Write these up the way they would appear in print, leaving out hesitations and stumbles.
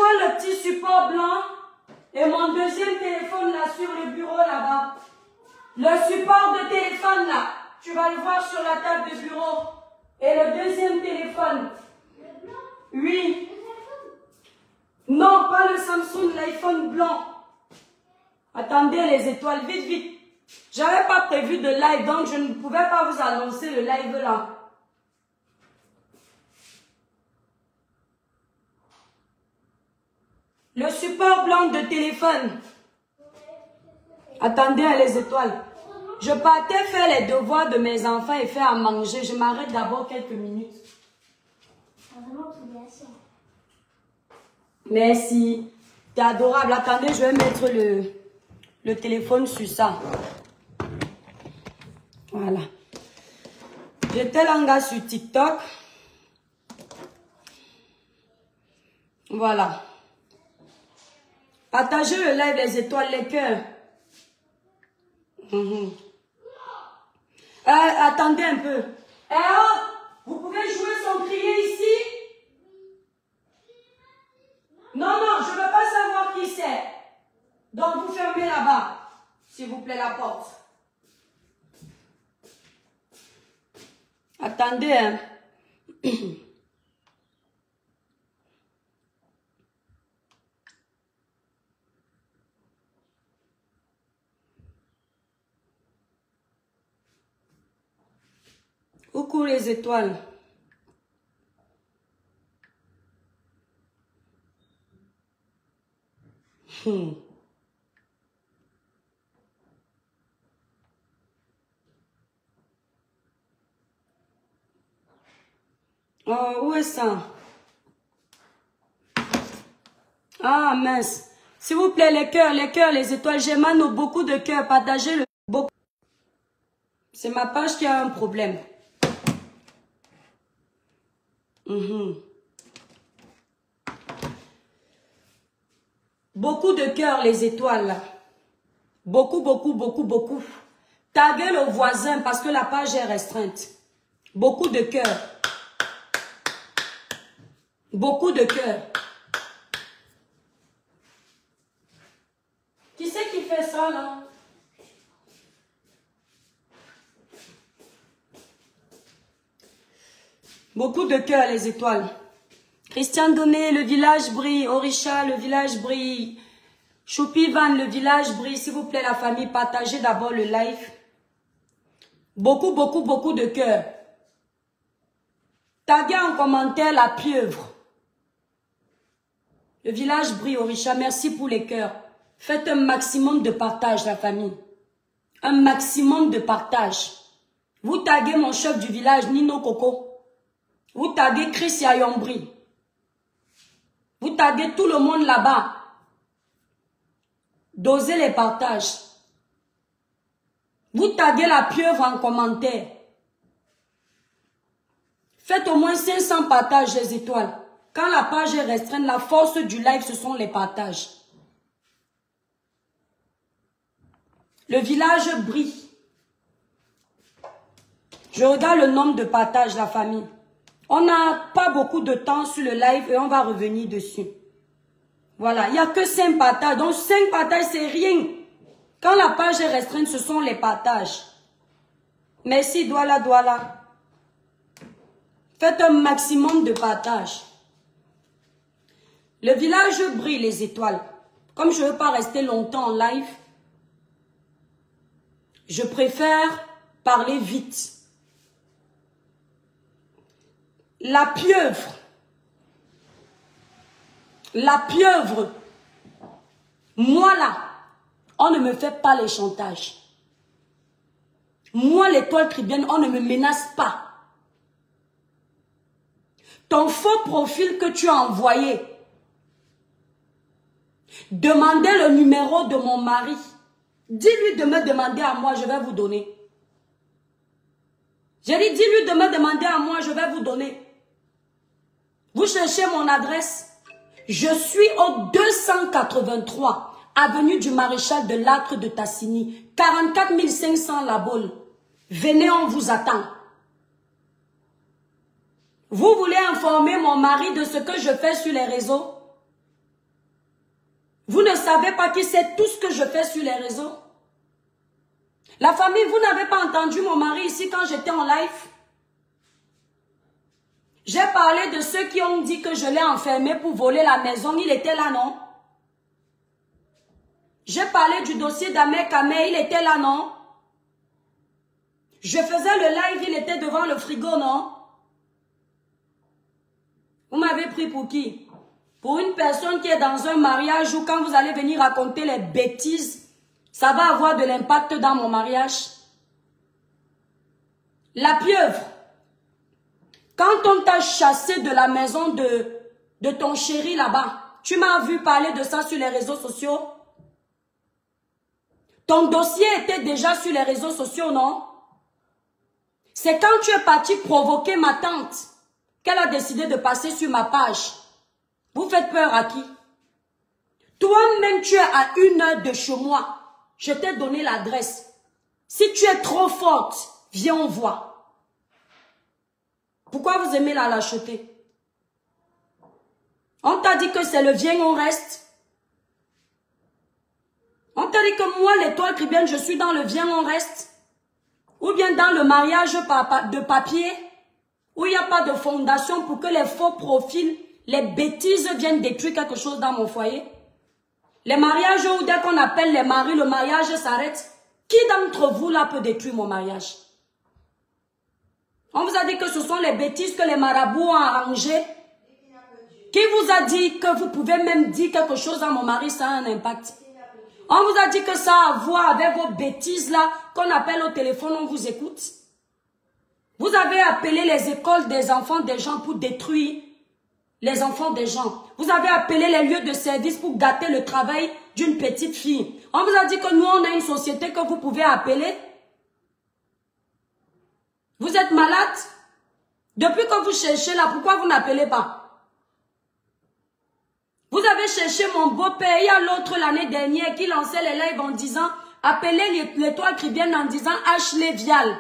vois le petit support blanc et mon deuxième téléphone là sur le bureau là-bas. Le support de téléphone là, tu vas le voir sur la table de bureau. Et le deuxième téléphone. Le blanc? Oui. Le téléphone? Non, pas le Samsung, l'iPhone blanc. Attendez les étoiles, vite, vite. J'avais pas prévu de live, donc je ne pouvais pas vous annoncer le live là. Le support blanc de téléphone. Attendez les étoiles. Je partais faire les devoirs de mes enfants et faire à manger. Je m'arrête d'abord quelques minutes. Merci. T'es adorable. Attendez, je vais mettre le téléphone sur ça. Voilà. J'étais là sur TikTok. Voilà. Partagez le live, les étoiles, les cœurs. Attendez un peu. Eh oh, vous pouvez jouer sans crier ici? Non, non, je ne veux pas savoir qui c'est. Donc vous fermez là-bas, s'il vous plaît, la porte. Attendez, hein. Coucou les étoiles. Oh, où est ça? Ah, mince. S'il vous plaît, les cœurs, les étoiles. J'émane beaucoup de cœurs. Partagez le beaucoup. C'est ma page qui a un problème. Beaucoup de cœurs, les étoiles. Beaucoup, beaucoup, beaucoup, beaucoup. Taguez le voisin parce que la page est restreinte. Beaucoup de cœurs. Beaucoup de cœurs. Qui c'est qui fait ça là? Beaucoup de cœurs, les étoiles. Christian Donné, le village brille. Orisha, le village brille. Choupi Van, le village brille. S'il vous plaît, la famille, partagez d'abord le live. Beaucoup, beaucoup, beaucoup de cœurs. Taguez en commentaire la pieuvre. Le village brille, Orisha. Merci pour les cœurs. Faites un maximum de partage, la famille. Un maximum de partage. Vous taguez mon chef du village, Nino Coco. Vous taguez Chris Yayombri. Vous taguez tout le monde là-bas. Dosez les partages. Vous taguez la pieuvre en commentaire. Faites au moins 500 partages, les étoiles. Quand la page est restreinte, la force du live, ce sont les partages. Le village brille. Je regarde le nombre de partages, la famille. On n'a pas beaucoup de temps sur le live et on va revenir dessus. Voilà, il n'y a que 5 partages. Donc 5 partages, c'est rien. Quand la page est restreinte, ce sont les partages. Merci, Douala, Douala. Faites un maximum de partages. Le village brille, les étoiles. Comme je ne veux pas rester longtemps en live, je préfère parler vite. La pieuvre. La pieuvre. Moi là, on ne me fait pas les chantages. Moi, l'étoile tribienne, on ne me menace pas. Ton faux profil que tu as envoyé, demandez le numéro de mon mari. Dis-lui de me demander à moi, je vais vous donner. J'ai dit, dis-lui de me demander à moi, je vais vous donner. Vous cherchez mon adresse. Je suis au 283, avenue du Maréchal de Lacre de Tassigny, 44 500 La Baule. Venez, on vous attend. Vous voulez informer mon mari de ce que je fais sur les réseaux? Vous ne savez pas qui c'est tout ce que je fais sur les réseaux. La famille, vous n'avez pas entendu mon mari ici quand j'étais en live. J'ai parlé de ceux qui ont dit que je l'ai enfermé pour voler la maison. Il était là, non? J'ai parlé du dossier d'Ahmed Kameh. Il était là, non? Je faisais le live, il était devant le frigo, non? Vous m'avez pris pour qui? Pour une personne qui est dans un mariage où quand vous allez venir raconter les bêtises, ça va avoir de l'impact dans mon mariage. La pieuvre. Quand on t'a chassé de la maison de ton chéri là-bas, tu m'as vu parler de ça sur les réseaux sociaux? Ton dossier était déjà sur les réseaux sociaux, non? C'est quand tu es parti provoquer ma tante qu'elle a décidé de passer sur ma page. Vous faites peur à qui? Toi-même, tu es à 1 heure de chez moi. Je t'ai donné l'adresse. Si tu es trop forte, viens, on voit. Pourquoi vous aimez la lâcheté? On t'a dit que c'est le viens, on reste. On t'a dit que moi, l'étoile chrétienne, je suis dans le viens, on reste. Ou bien dans le mariage de papier, où il n'y a pas de fondation pour que les faux profils, les bêtises viennent détruire quelque chose dans mon foyer. Les mariages où dès qu'on appelle les maris, le mariage s'arrête. Qui d'entre vous là peut détruire mon mariage? On vous a dit que ce sont les bêtises que les marabouts ont arrangées. Qui vous a dit que vous pouvez même dire quelque chose à mon mari, ça a un impact? On vous a dit que ça a à voir avec vos bêtises là, qu'on appelle au téléphone, on vous écoute. Vous avez appelé les écoles des enfants des gens pour détruire les enfants des gens. Vous avez appelé les lieux de service pour gâter le travail d'une petite fille. On vous a dit que nous, on a une société que vous pouvez appeler. Vous êtes malade? Depuis que vous cherchez là, pourquoi vous n'appelez pas? Vous avez cherché mon beau-père, il y a l'autre l'année dernière qui lançait les lives en disant, appelez l'étoile chrétienne en disant Ashley Vial.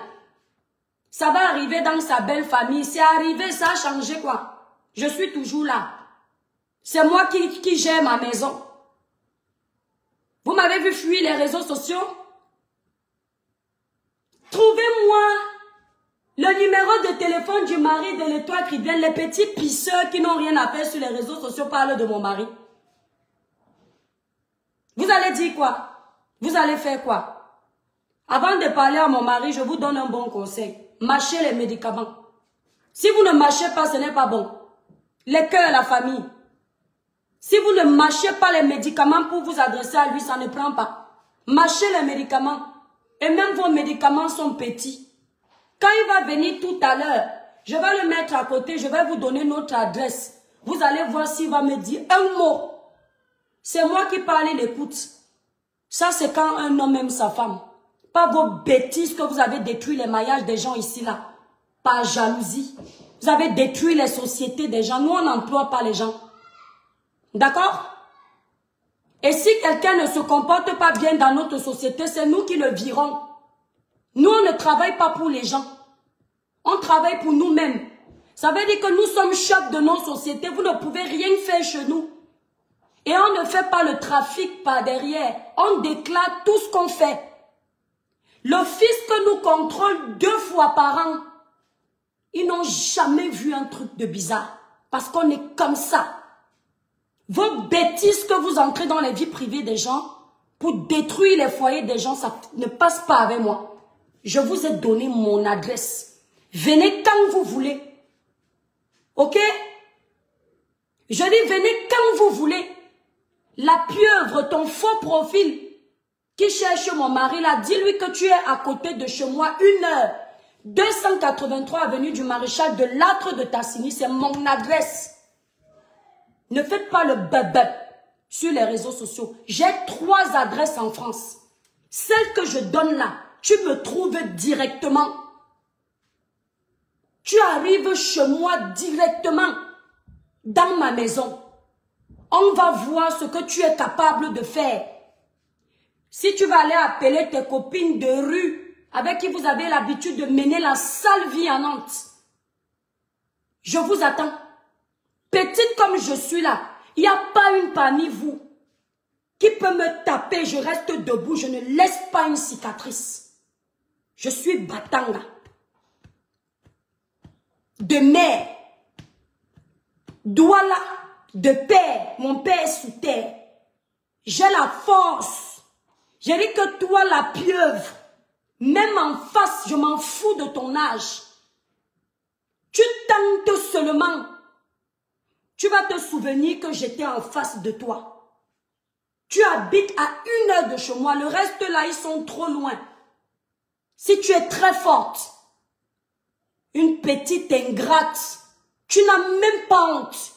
Ça va arriver dans sa belle famille. C'est arrivé, ça a changé quoi? Je suis toujours là. C'est moi qui gère ma maison. Vous m'avez vu fuir les réseaux sociaux? Trouvez-moi le numéro de téléphone du mari de l'étoile chrétienne. Les petits pisseurs qui n'ont rien à faire sur les réseaux sociaux parlent de mon mari. Vous allez dire quoi? Vous allez faire quoi? Avant de parler à mon mari, je vous donne un bon conseil. Mâchez les médicaments. Si vous ne mâchez pas, ce n'est pas bon. Les cœurs, la famille. Si vous ne mâchez pas les médicaments pour vous adresser à lui, ça ne prend pas. Mâchez les médicaments. Et même vos médicaments sont petits. Quand il va venir tout à l'heure, je vais le mettre à côté, je vais vous donner notre adresse. Vous allez voir s'il va me dire un mot. C'est moi qui parle, il écoute. Ça, c'est quand un homme aime sa femme. Pas vos bêtises que vous avez détruit les mariages des gens ici, là. Par jalousie. Vous avez détruit les sociétés des gens. Nous, on n'emploie pas les gens. D'accord? Et si quelqu'un ne se comporte pas bien dans notre société, c'est nous qui le virons. Nous, on ne travaille pas pour les gens. On travaille pour nous-mêmes. Ça veut dire que nous sommes chefs de nos sociétés. Vous ne pouvez rien faire chez nous. Et on ne fait pas le trafic par derrière. On déclare tout ce qu'on fait. Le fisc nous contrôle 2 fois par an. Ils n'ont jamais vu un truc de bizarre. Parce qu'on est comme ça. Vos bêtises que vous entrez dans les vies privées des gens pour détruire les foyers des gens, ça ne passe pas avec moi. Je vous ai donné mon adresse. Venez quand vous voulez. Ok? Je dis venez quand vous voulez. La pieuvre, ton faux profil qui cherche mon mari là, dis-lui que tu es à côté de chez moi 1 heure. 283 avenue du Maréchal de Lattre de Tassigny, c'est mon adresse. Ne faites pas le bub sur les réseaux sociaux. J'ai 3 adresses en France. Celle que je donne là, tu me trouves directement. Tu arrives chez moi directement dans ma maison. On va voir ce que tu es capable de faire. Si tu vas aller appeler tes copines de rue avec qui vous avez l'habitude de mener la sale vie à Nantes, je vous attends. Petite comme je suis là, il n'y a pas une parmi vous qui peut me taper, je reste debout, je ne laisse pas une cicatrice. Je suis Batanga. De mère. Douala, de père. Mon père est sous terre. J'ai la force. J'ai dit que toi, la pieuvre, même en face, je m'en fous de ton âge. Tu tentes seulement. Tu vas te souvenir que j'étais en face de toi. Tu habites à 1 heure de chez moi. Le reste là, ils sont trop loin. Si tu es très forte, une petite ingrate, tu n'as même pas honte.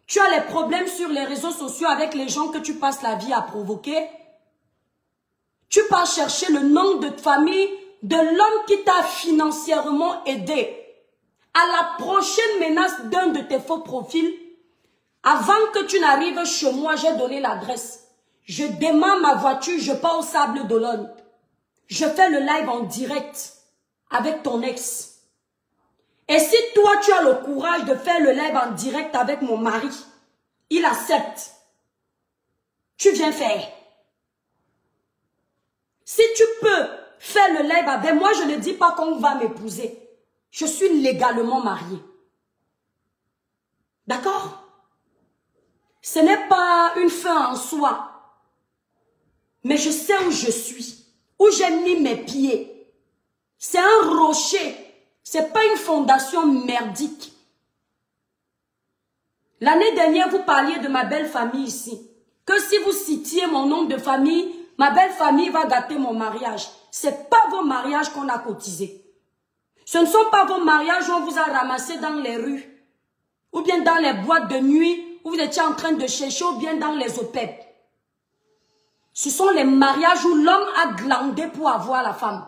Tu as les problèmes sur les réseaux sociaux avec les gens que tu passes la vie à provoquer. Tu pars chercher le nom de famille de l'homme qui t'a financièrement aidé. À la prochaine menace d'un de tes faux profils, avant que tu n'arrives chez moi, j'ai donné l'adresse. Je démarre ma voiture, je pars au Sable d'Olonne. Je fais le live en direct avec ton ex. Et si toi, tu as le courage de faire le live en direct avec mon mari, il accepte. Tu viens faire. Si tu peux faire le live avec moi, je ne dis pas qu'on va m'épouser. Je suis légalement mariée. D'accord? Ce n'est pas une fin en soi. Mais je sais où je suis. Où j'ai mis mes pieds. C'est un rocher. C'est pas une fondation merdique. L'année dernière, vous parliez de ma belle famille ici. Que si vous citiez mon nom de famille, ma belle famille va gâter mon mariage. C'est pas vos mariages qu'on a cotisés. Ce ne sont pas vos mariages où on vous a ramassé dans les rues. Ou bien dans les boîtes de nuit où vous étiez en train de chercher, ou bien dans les OPEP. Ce sont les mariages où l'homme a glandé pour avoir la femme.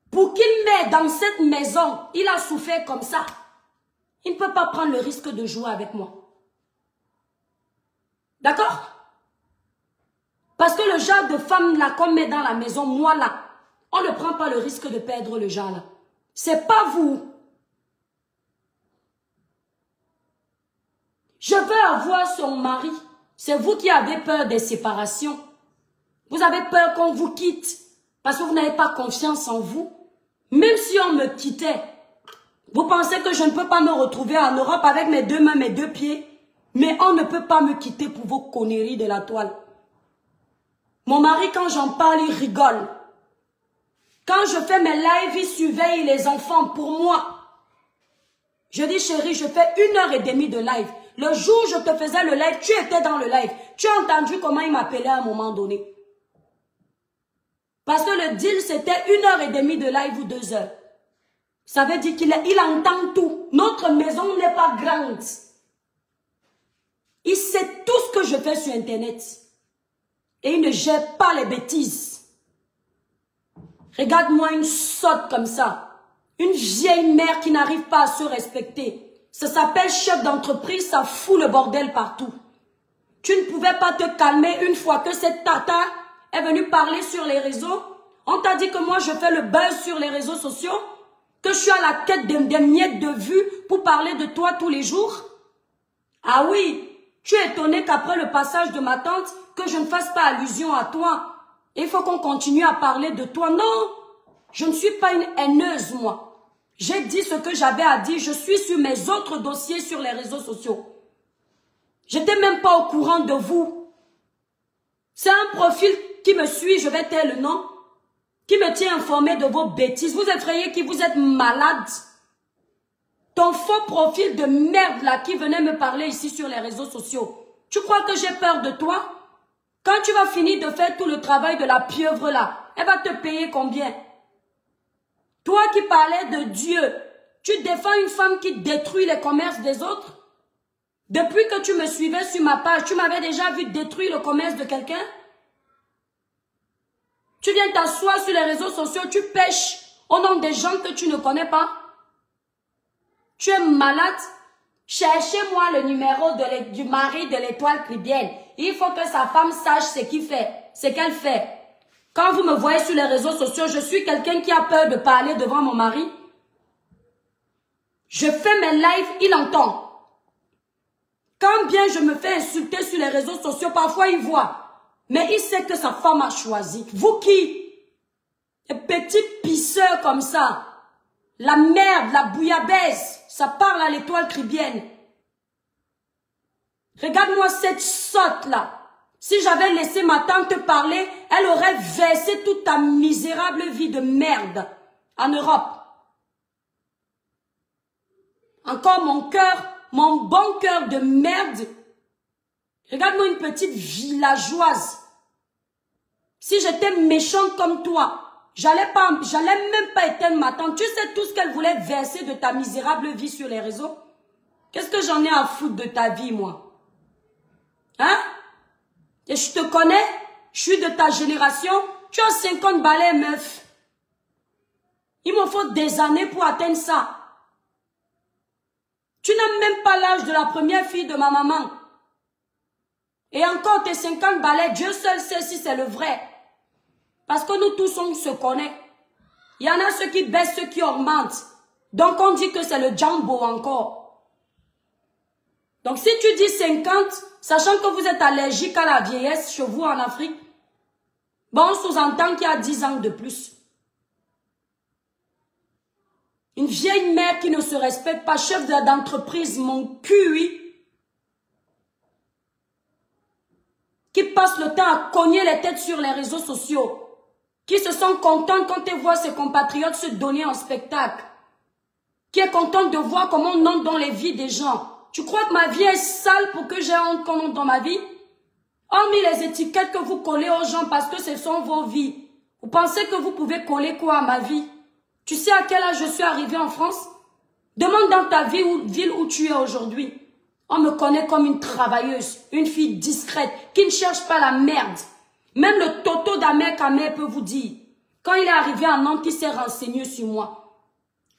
Pour qu'il m'aide dans cette maison, il a souffert comme ça. Il ne peut pas prendre le risque de jouer avec moi. D'accord? Parce que le genre de femme là qu'on met dans la maison, moi là, on ne prend pas le risque de perdre le genre là. C'est pas vous. Je veux avoir son mari. C'est vous qui avez peur des séparations. Vous avez peur qu'on vous quitte parce que vous n'avez pas confiance en vous. Même si on me quittait, vous pensez que je ne peux pas me retrouver en Europe avec mes 2 mains, mes 2 pieds? Mais on ne peut pas me quitter pour vos conneries de la toile. Mon mari, quand j'en parle, il rigole. Quand je fais mes lives, il surveille les enfants pour moi. Je dis, chérie, je fais 1h30 de live. Le jour où je te faisais le live, tu étais dans le live. Tu as entendu comment il m'appelait à un moment donné. Parce que le deal, c'était 1h30 de live ou 2 heures. Ça veut dire qu'il entend tout. Notre maison n'est pas grande. Il sait tout ce que je fais sur Internet. Et il ne gère pas les bêtises. Regarde-moi une sotte comme ça. Une vieille mère qui n'arrive pas à se respecter. Ça s'appelle chef d'entreprise, ça fout le bordel partout. Tu ne pouvais pas te calmer une fois que cette tata est venue parler sur les réseaux. On t'a dit que moi je fais le buzz sur les réseaux sociaux. Que je suis à la quête des miettes de vues pour parler de toi tous les jours. Ah oui, tu es étonné qu'après le passage de ma tante, que je ne fasse pas allusion à toi. Il faut qu'on continue à parler de toi. Non, je ne suis pas une haineuse, moi. J'ai dit ce que j'avais à dire. Je suis sur mes autres dossiers sur les réseaux sociaux. J'étais même pas au courant de vous. C'est un profil qui me suit, je vais taire le nom, qui me tient informé de vos bêtises. Vous effrayez qui vous êtes malade. Ton faux profil de merde là qui venait me parler ici sur les réseaux sociaux. Tu crois que j'ai peur de toi? Quand tu vas finir de faire tout le travail de la pieuvre là, elle va te payer combien? Toi qui parlais de Dieu, tu défends une femme qui détruit les commerces des autres? Depuis que tu me suivais sur ma page, tu m'avais déjà vu détruire le commerce de quelqu'un? Tu viens t'asseoir sur les réseaux sociaux, tu pêches au nom des gens que tu ne connais pas? Tu es malade? Cherchez-moi le numéro du mari de l'étoile caribéenne. Il faut que sa femme sache ce qu'il fait, ce qu'elle fait. Quand vous me voyez sur les réseaux sociaux, je suis quelqu'un qui a peur de parler devant mon mari. Je fais mes lives, il entend. Quand bien je me fais insulter sur les réseaux sociaux, parfois il voit. Mais il sait que sa femme a choisi. Vous qui? Les petits pisseurs comme ça. La merde, la bouillabaisse. Ça parle à l'étoile cribienne. Regarde-moi cette sotte-là. Si j'avais laissé ma tante parler, elle aurait versé toute ta misérable vie de merde en Europe. Encore mon cœur, mon bon cœur de merde. Regarde-moi une petite villageoise. Si j'étais méchante comme toi, j'allais même pas éteindre ma tante. Tu sais tout ce qu'elle voulait verser de ta misérable vie sur les réseaux? Qu'est-ce que j'en ai à foutre de ta vie, moi? Hein? Et je te connais, je suis de ta génération, tu as 50 balais, meuf. Il me faut des années pour atteindre ça. Tu n'as même pas l'âge de la première fille de ma maman. Et encore tes 50 balais, Dieu seul sait si c'est le vrai. Parce que nous tous, on se connaît. Il y en a ceux qui baissent, ceux qui augmentent. Donc on dit que c'est le jumbo encore. Donc si tu dis 50, sachant que vous êtes allergique à la vieillesse chez vous en Afrique, bon, on sous-entend qu'il y a 10 ans de plus. Une vieille mère qui ne se respecte pas, chef d'entreprise, mon cul, oui, qui passe le temps à cogner les têtes sur les réseaux sociaux, qui se sont contents quand elle voit ses compatriotes se donner en spectacle, qui est contente de voir comment on entre dans les vies des gens. Tu crois que ma vie est sale pour que j'ai honte qu'on entre dans ma vie? Hormis les étiquettes que vous collez aux gens parce que ce sont vos vies. Vous pensez que vous pouvez coller quoi à ma vie? Tu sais à quel âge je suis arrivée en France? Demande dans ta ville où tu es aujourd'hui. On me connaît comme une travailleuse, une fille discrète, qui ne cherche pas la merde. Même le Toto d'Amer Kamer peut vous dire. Quand il est arrivé à Nantes, il s'est renseigné sur moi.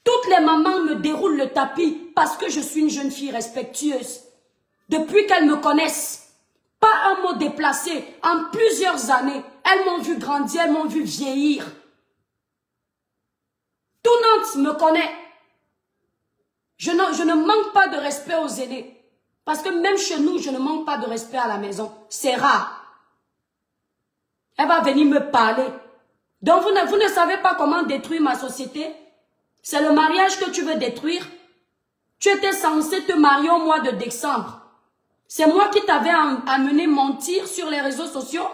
Toutes les mamans me déroulent le tapis parce que je suis une jeune fille respectueuse. Depuis qu'elles me connaissent, pas un mot déplacé. En plusieurs années, elles m'ont vu grandir, elles m'ont vu vieillir. Tout Nantes me connaît. Je ne manque pas de respect aux aînés. Parce que même chez nous, je ne manque pas de respect à la maison. C'est rare. Elle va venir me parler. Donc vous ne savez pas comment détruire ma société? C'est le mariage que tu veux détruire? Tu étais censé te marier au mois de décembre. C'est moi qui t'avais amené mentir sur les réseaux sociaux?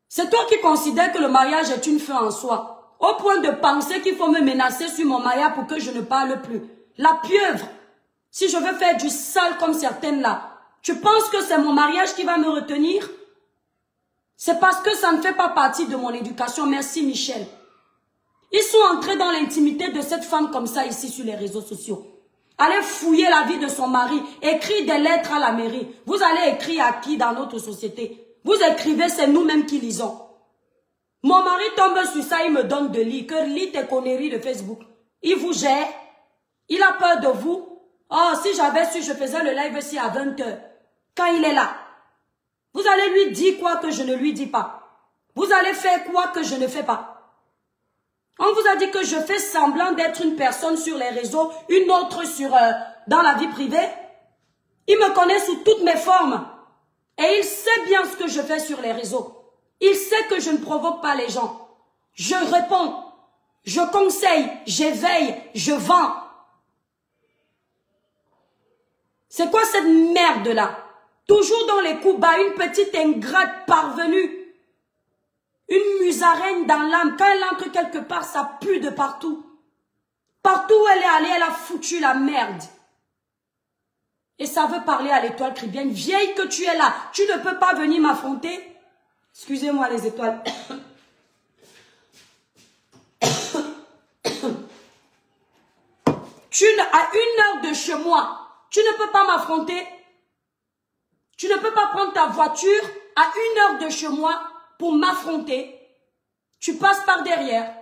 C'est toi qui considères que le mariage est une fin en soi. Au point de penser qu'il faut me menacer sur mon mariage pour que je ne parle plus. La pieuvre. Si je veux faire du sale comme certaines là, tu penses que c'est mon mariage qui va me retenir? C'est parce que ça ne fait pas partie de mon éducation. Merci Michel. Ils sont entrés dans l'intimité de cette femme comme ça ici sur les réseaux sociaux. Allez fouiller la vie de son mari, écrire des lettres à la mairie. Vous allez écrire à qui dans notre société? Vous écrivez, c'est nous-mêmes qui lisons. Mon mari tombe sur ça, il me donne de lire, que lit tes conneries de Facebook. Il vous gère, il a peur de vous. Oh, si j'avais su, je faisais le live ici à 20 h. Quand il est là, vous allez lui dire quoi que je ne lui dis pas. Vous allez faire quoi que je ne fais pas. On vous a dit que je fais semblant d'être une personne sur les réseaux, une autre dans la vie privée. Il me connaît sous toutes mes formes. Et il sait bien ce que je fais sur les réseaux. Il sait que je ne provoque pas les gens. Je réponds, je conseille, j'éveille, je vends. C'est quoi cette merde-là? Toujours dans les coups bas, une petite ingrate parvenue. Une musaraigne dans l'âme. Quand elle entre quelque part, ça pue de partout. Partout où elle est allée, elle a foutu la merde. Et ça veut parler à l'étoile cribienne. Vieille que tu es là, tu ne peux pas venir m'affronter. Excusez-moi les étoiles. À 1 heure de chez moi, tu ne peux pas m'affronter. Tu ne peux pas prendre ta voiture à 1 heure de chez moi pour m'affronter. Tu passes par derrière.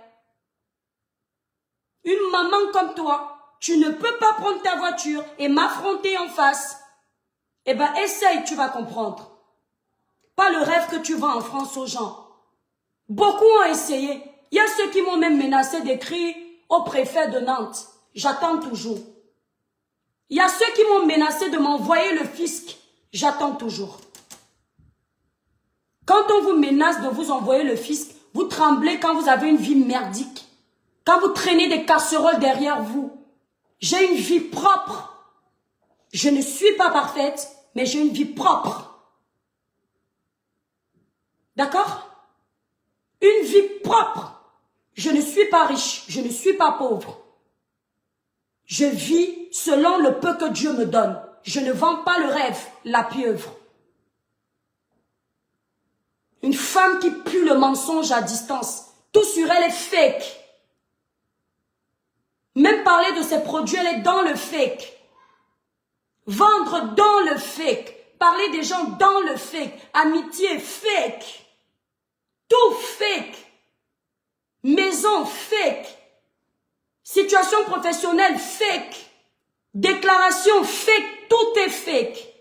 Une maman comme toi, tu ne peux pas prendre ta voiture et m'affronter en face. Eh ben, essaye, tu vas comprendre. Pas le rêve que tu vends en France aux gens. Beaucoup ont essayé. Il y a ceux qui m'ont même menacé d'écrire au préfet de Nantes. J'attends toujours. Il y a ceux qui m'ont menacé de m'envoyer le fisc. J'attends toujours. Quand on vous menace de vous envoyer le fisc, vous tremblez quand vous avez une vie merdique. Quand vous traînez des casseroles derrière vous. J'ai une vie propre. Je ne suis pas parfaite, mais j'ai une vie propre. D'accord? Une vie propre. Je ne suis pas riche, je ne suis pas pauvre. Je vis selon le peu que Dieu me donne. Je ne vends pas le rêve, la pieuvre. Une femme qui pue le mensonge à distance. Tout sur elle est fake. Même parler de ses produits, elle est dans le fake. Vendre dans le fake. Parler des gens dans le fake. Amitié fake. Tout fake. Maison fake. Situation professionnelle fake. Déclaration fake. Tout est fake.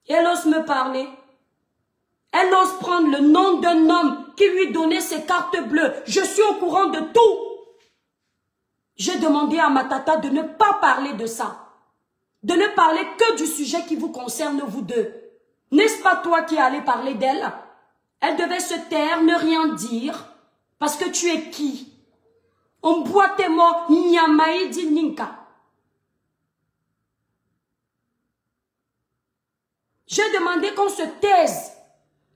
Et elle ose me parler. Elle ose prendre le nom d'un homme qui lui donnait ses cartes bleues. Je suis au courant de tout. J'ai demandé à ma tata de ne pas parler de ça. De ne parler que du sujet qui vous concerne vous deux. N'est-ce pas toi qui allais parler d'elle? Elle devait se taire, ne rien dire. Parce que tu es qui? On boit tes mots, nyamaï di ninka. J'ai demandé qu'on se taise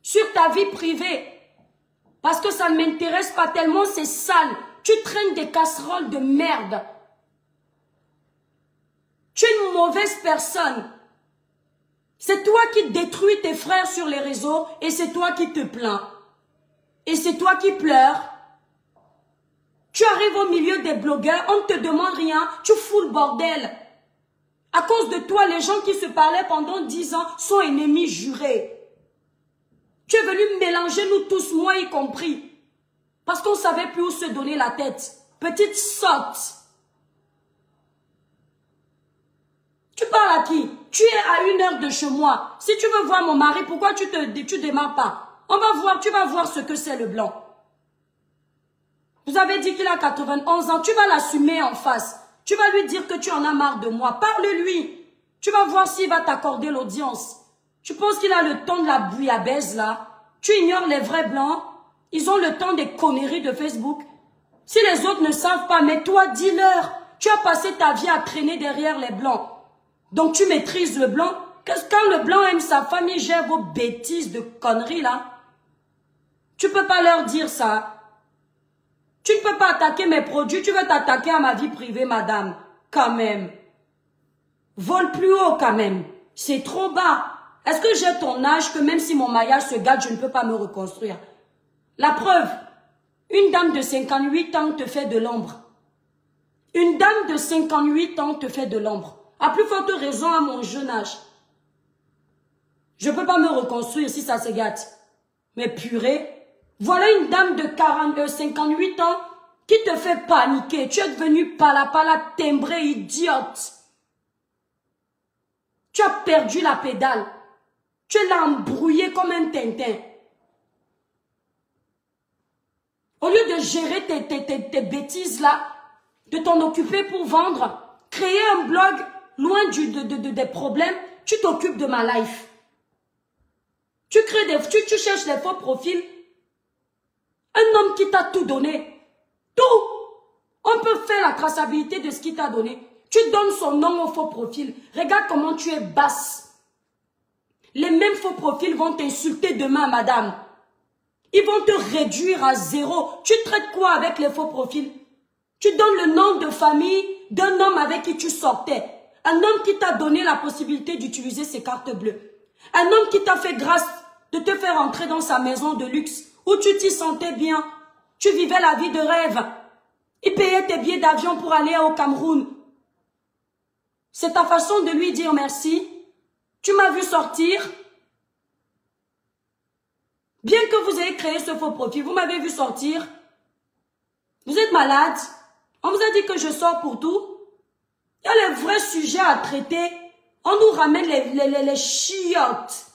sur ta vie privée. Parce que ça ne m'intéresse pas tellement, c'est sale. Tu traînes des casseroles de merde. Tu es une mauvaise personne. C'est toi qui détruis tes frères sur les réseaux et c'est toi qui te plains. Et c'est toi qui pleures. Tu arrives au milieu des blogueurs, on ne te demande rien, tu fous le bordel. À cause de toi, les gens qui se parlaient pendant 10 ans sont ennemis jurés. Tu es venu mélanger nous tous, moi y compris. Parce qu'on ne savait plus où se donner la tête. Petite sotte. Tu parles à qui? Tu es à 1 heure de chez moi. Si tu veux voir mon mari, pourquoi tu démarres pas? On va voir, tu vas voir ce que c'est le blanc. Vous avez dit qu'il a 91 ans. Tu vas l'assumer en face. Tu vas lui dire que tu en as marre de moi. Parle-lui. Tu vas voir s'il va t'accorder l'audience. Tu penses qu'il a le temps de la bouillabaisse là? Tu ignores les vrais blancs? Ils ont le temps des conneries de Facebook. Si les autres ne savent pas, mais toi, dis-leur. Tu as passé ta vie à traîner derrière les blancs. Donc tu maîtrises le blanc. Quand le blanc aime sa famille, gère vos bêtises de conneries là. Tu peux pas leur dire ça. Tu ne peux pas attaquer mes produits, tu veux t'attaquer à ma vie privée, madame. Quand même. Vole plus haut quand même. C'est trop bas. Est-ce que j'ai ton âge que même si mon maillage se gâte, je ne peux pas me reconstruire? La preuve, une dame de 58 ans te fait de l'ombre. Une dame de 58 ans te fait de l'ombre. À plus forte raison à mon jeune âge. Je ne peux pas me reconstruire si ça se gâte. Mais purée, voilà une dame de 58 ans qui te fait paniquer. Tu es devenue pala timbrée, idiote. Tu as perdu la pédale. Tu l'as embrouillée comme un tintin. Au lieu de gérer tes bêtises là, de t'en occuper pour vendre, créer un blog loin des problèmes, tu t'occupes de ma life. Tu cherches les faux profils. Un homme qui t'a tout donné. Tout. On peut faire la traçabilité de ce qu'il t'a donné. Tu donnes son nom au faux profil. Regarde comment tu es basse. Les mêmes faux profils vont t'insulter demain, madame. Ils vont te réduire à 0. Tu traites quoi avec les faux profils? Tu donnes le nom de famille d'un homme avec qui tu sortais. Un homme qui t'a donné la possibilité d'utiliser ses cartes bleues. Un homme qui t'a fait grâce de te faire entrer dans sa maison de luxe où tu t'y sentais bien. Tu vivais la vie de rêve. Il payait tes billets d'avion pour aller au Cameroun. C'est ta façon de lui dire merci. Tu m'as vu sortir. Bien que vous ayez créé ce faux profil, vous m'avez vu sortir. Vous êtes malade. On vous a dit que je sors pour tout. Il y a les vrais sujets à traiter. On nous ramène les chiottes.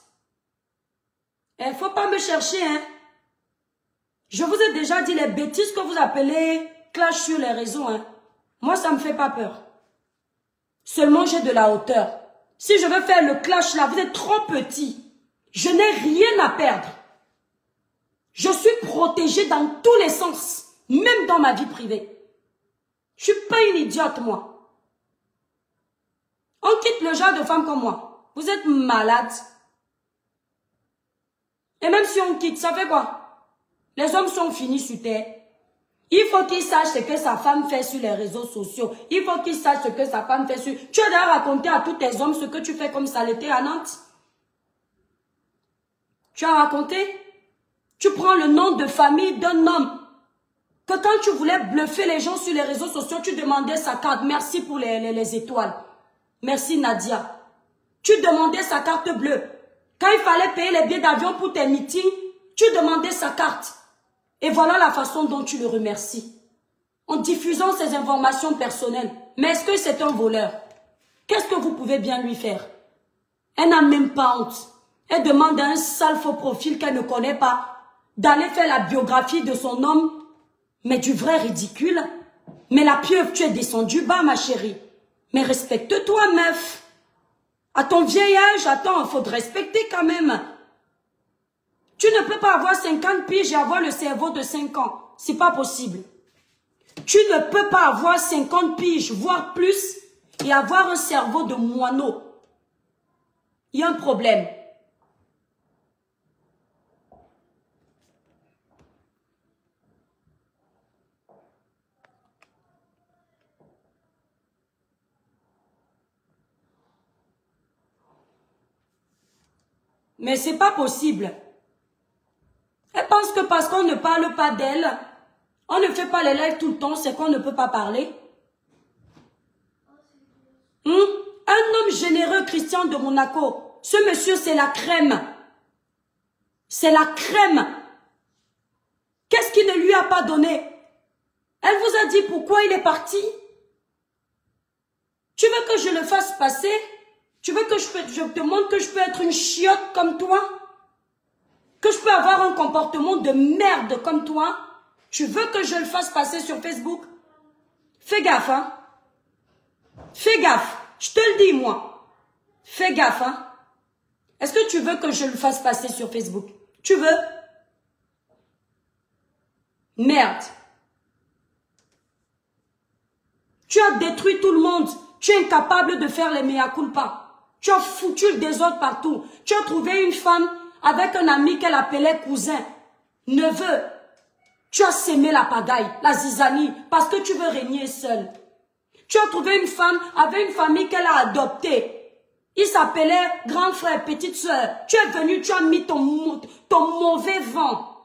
Il faut pas me chercher, hein. Je vous ai déjà dit les bêtises que vous appelez clash sur les réseaux, hein. Moi, ça me fait pas peur. Seulement, j'ai de la hauteur. Si je veux faire le clash là, vous êtes trop petit. Je n'ai rien à perdre. Je suis protégée dans tous les sens, même dans ma vie privée. Je suis pas une idiote, moi. On quitte le genre de femme comme moi. Vous êtes malade. Et même si on quitte, ça fait quoi? Les hommes sont finis sur terre. Il faut qu'il sache ce que sa femme fait sur les réseaux sociaux. Il faut qu'il sache ce que sa femme fait sur... Tu as déjà raconté à tous tes hommes ce que tu fais comme saleté à Nantes? Tu as raconté? Tu prends le nom de famille d'un homme. Que quand tu voulais bluffer les gens sur les réseaux sociaux, tu demandais sa carte. Merci pour les étoiles. Merci Nadia. Tu demandais sa carte bleue. Quand il fallait payer les billets d'avion pour tes meetings, tu demandais sa carte. Et voilà la façon dont tu le remercies. En diffusant ces informations personnelles. Mais est-ce que c'est un voleur? Qu'est-ce que vous pouvez bien lui faire? Elle n'a même pas honte. Elle demande à un sale faux profil qu'elle ne connaît pas d'aller faire la biographie de son homme. Mais du vrai ridicule. Mais la pieuvre, tu es descendue bas, ma chérie. Mais respecte-toi, meuf. À ton vieil âge, attends, il faut te respecter quand même. Tu ne peux pas avoir 50 piges et avoir le cerveau de 5 ans. C'est pas possible. Tu ne peux pas avoir 50 piges, voire plus, et avoir un cerveau de moineau. Il y a un problème. Mais c'est pas possible. Elle pense que parce qu'on ne parle pas d'elle, on ne fait pas les lives tout le temps, c'est qu'on ne peut pas parler. Un homme généreux, Christian de Monaco. Ce monsieur, c'est la crème. C'est la crème. Qu'est-ce qu'il ne lui a pas donné? Elle vous a dit pourquoi il est parti? Tu veux que je le fasse passer? Tu veux que je te montre que je peux être une chiotte comme toi? Que je peux avoir un comportement de merde comme toi? Tu veux que je le fasse passer sur Facebook? Fais gaffe, hein? Fais gaffe. Je te le dis, moi. Fais gaffe, hein? Est-ce que tu veux que je le fasse passer sur Facebook? Tu veux? Merde. Tu as détruit tout le monde. Tu es incapable de faire les mea culpa. Tu as foutu le désordre partout. Tu as trouvé une femme avec un ami qu'elle appelait cousin, neveu. Tu as sémé la pagaille, la zizanie, parce que tu veux régner seul. Tu as trouvé une femme avec une famille qu'elle a adoptée. Il s'appelait grand frère, petite soeur. Tu es venu, tu as mis ton mauvais vent,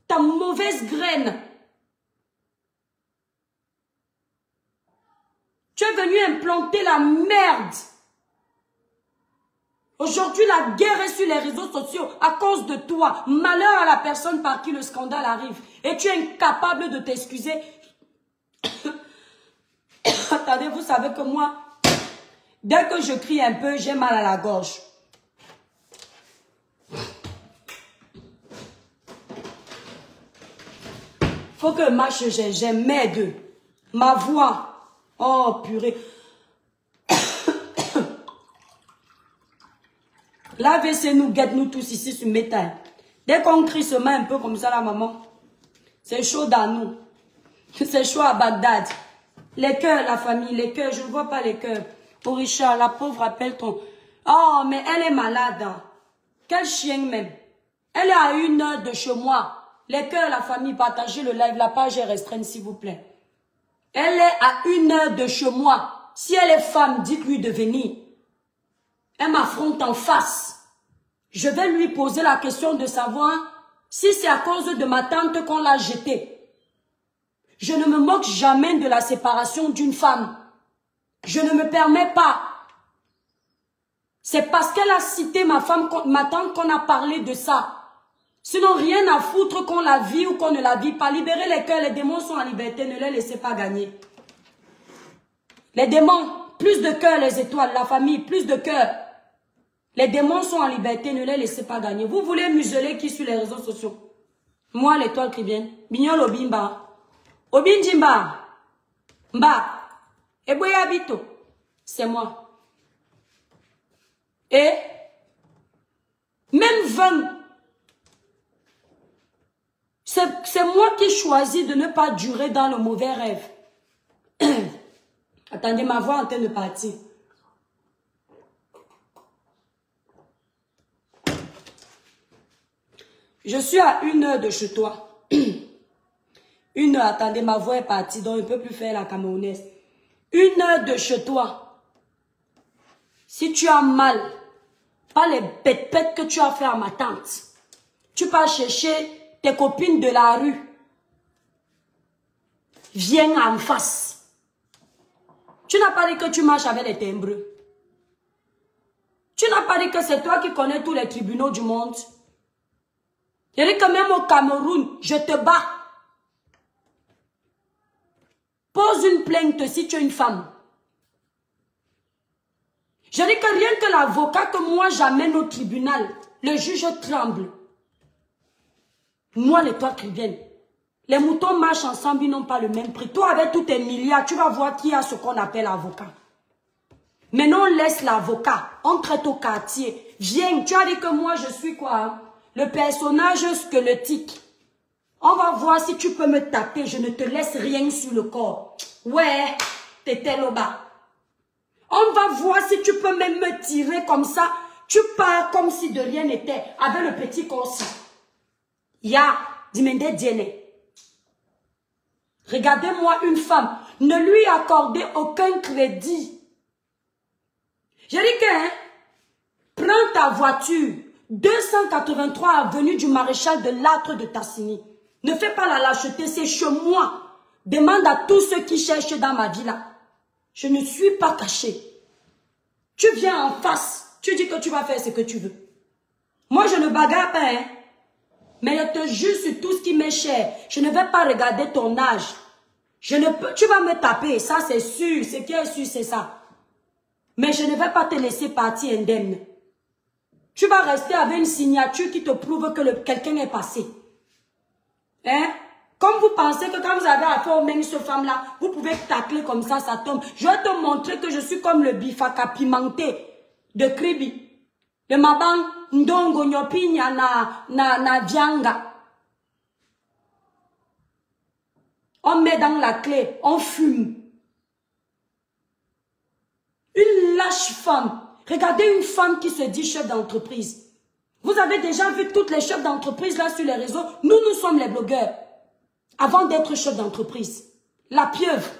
ta mauvaise graine. Tu es venu implanter la merde. Aujourd'hui, la guerre est sur les réseaux sociaux à cause de toi. Malheur à la personne par qui le scandale arrive. Et tu es incapable de t'excuser. Attendez, vous savez que moi, dès que je crie un peu, j'ai mal à la gorge. Faut que je m'aide. Ma voix. Oh, purée. L'AVC nous guette, nous tous ici sur métal. Dès qu'on crie se met un peu comme ça, la maman. C'est chaud dans nous. C'est chaud à Bagdad. Les cœurs, la famille, les cœurs, je ne vois pas les cœurs. Oh Richard, la pauvre appelle ton... Oh, mais elle est malade. Hein. Quel chien même. Elle est à 1 heure de chez moi. Les cœurs, la famille, partagez le live. La page est restreinte, s'il vous plaît. Elle est à 1 heure de chez moi. Si elle est femme, dites-lui de venir. Elle m'affronte en face. Je vais lui poser la question de savoir si c'est à cause de ma tante qu'on l'a jetée. Je ne me moque jamais de la séparation d'une femme. Je ne me permets pas. C'est parce qu'elle a cité ma tante qu'on a parlé de ça. Sinon, rien à foutre qu'on la vit ou qu'on ne la vit pas. Libérez les cœurs, les démons sont en liberté, ne les laissez pas gagner. Les démons, plus de cœurs, les étoiles, la famille, plus de cœurs. Les démons sont en liberté, ne les laissez pas gagner. Vous voulez museler qui sur les réseaux sociaux? Moi, l'étoile qui vient. Bignol Obimba. Obinjimba. Mba. Eboya Bito. c'est moi. Et même 20, c'est moi qui choisis de ne pas durer dans le mauvais rêve. Attendez, ma voix est en train de partir. Je suis à 1 heure de chez toi. 1 heure, attendez, ma voix est partie, donc je ne peux plus faire la camerounaise. 1 heure de chez toi. Si tu as mal, pas les pètes que tu as fait à ma tante, tu pars chercher tes copines de la rue. Viens en face. Tu n'as pas dit que tu marches avec les timbreux. Tu n'as pas dit que c'est toi qui connais tous les tribunaux du monde. Je dis que même au Cameroun, je te bats. Pose une plainte si tu es une femme. Je dis que rien que l'avocat que moi j'amène au tribunal, le juge tremble. Moi, les toi qui viennent. Les moutons marchent ensemble, ils n'ont pas le même prix. Toi, avec tous tes milliards, tu vas voir qui a ce qu'on appelle avocat. Maintenant, on laisse l'avocat. On traite au quartier. Viens, tu as dit que moi, je suis quoi, hein? Le personnage squelettique. On va voir si tu peux me taper. Je ne te laisse rien sur le corps. Ouais, t'étais là-bas. On va voir si tu peux même me tirer comme ça. Tu pars comme si de rien n'était. Avec le petit corset. Ya, dimende diene. Regardez-moi une femme. Ne lui accordez aucun crédit. Je dis que, hein, prends ta voiture. 283 avenue du Maréchal de Lattre de Tassini. Ne fais pas la lâcheté, c'est chez moi. Demande à tous ceux qui cherchent dans ma vie là. Je ne suis pas caché. Tu viens en face, tu dis que tu vas faire ce que tu veux. Moi je ne bagarre pas, hein. Mais je te jure sur tout ce qui m'est cher. Je ne vais pas regarder ton âge. Je ne peux, tu vas me taper, ça c'est sûr. Ce qui est sûr c'est ça. Mais je ne vais pas te laisser partir indemne. Tu vas rester avec une signature qui te prouve que quelqu'un est passé. Hein? Comme vous pensez que quand vous avez affaire aux mêmes cette femme-là, vous pouvez tacler comme ça tombe. Je vais te montrer que je suis comme le bifaka pimenté de Kribi. Le maban ndongo nyopinya na vianga. On met dans la clé, on fume. Une lâche femme. Regardez une femme qui se dit chef d'entreprise. Vous avez déjà vu toutes les chefs d'entreprise là sur les réseaux. Nous sommes les blogueurs. Avant d'être chef d'entreprise. La pieuvre.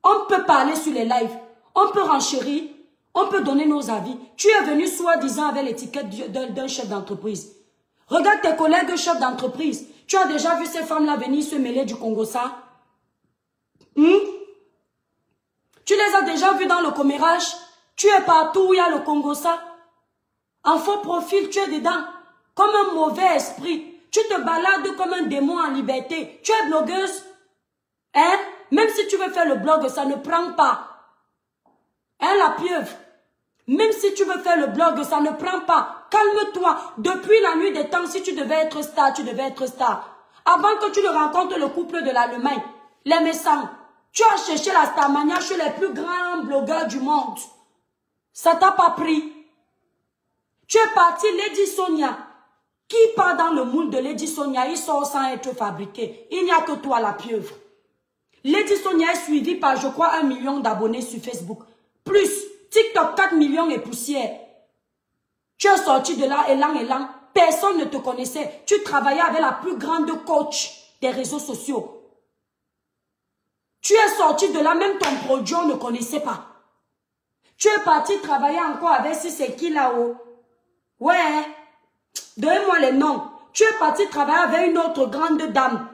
On peut parler sur les lives. On peut renchérir. On peut donner nos avis. Tu es venu soi-disant avec l'étiquette d'un chef d'entreprise. Regarde tes collègues chefs d'entreprise. Tu as déjà vu ces femmes là venir se mêler du Congo ça? Tu les as déjà vues dans le commérage? Tu es partout où il y a le Congo ça. En faux profil, tu es dedans. Comme un mauvais esprit. Tu te balades comme un démon en liberté. Tu es blogueuse. Hein? Même si tu veux faire le blog, ça ne prend pas. Hein, la pieuvre? Même si tu veux faire le blog, ça ne prend pas. Calme-toi. Depuis la nuit des temps, si tu devais être star, tu devais être star. Avant que tu ne rencontres le couple de l'Allemagne, les Messants, tu as cherché la starmania chez les plus grands blogueurs du monde. Ça t'a pas pris. Tu es parti, Lady Sonia. Qui part dans le moule de Lady Sonia, il sort sans être fabriqué. Il n'y a que toi, la pieuvre. Lady Sonia est suivie par, je crois, 1 million d'abonnés sur Facebook. Plus, TikTok, 4 millions et poussière. Tu es sorti de là, élan. Personne ne te connaissait. Tu travaillais avec la plus grande coach des réseaux sociaux. Tu es sorti de là, même ton produit, on ne connaissait pas. Tu es parti travailler encore avec si c'est qui là-haut. Ouais, donnez-moi les noms. Tu es parti travailler avec une autre grande dame.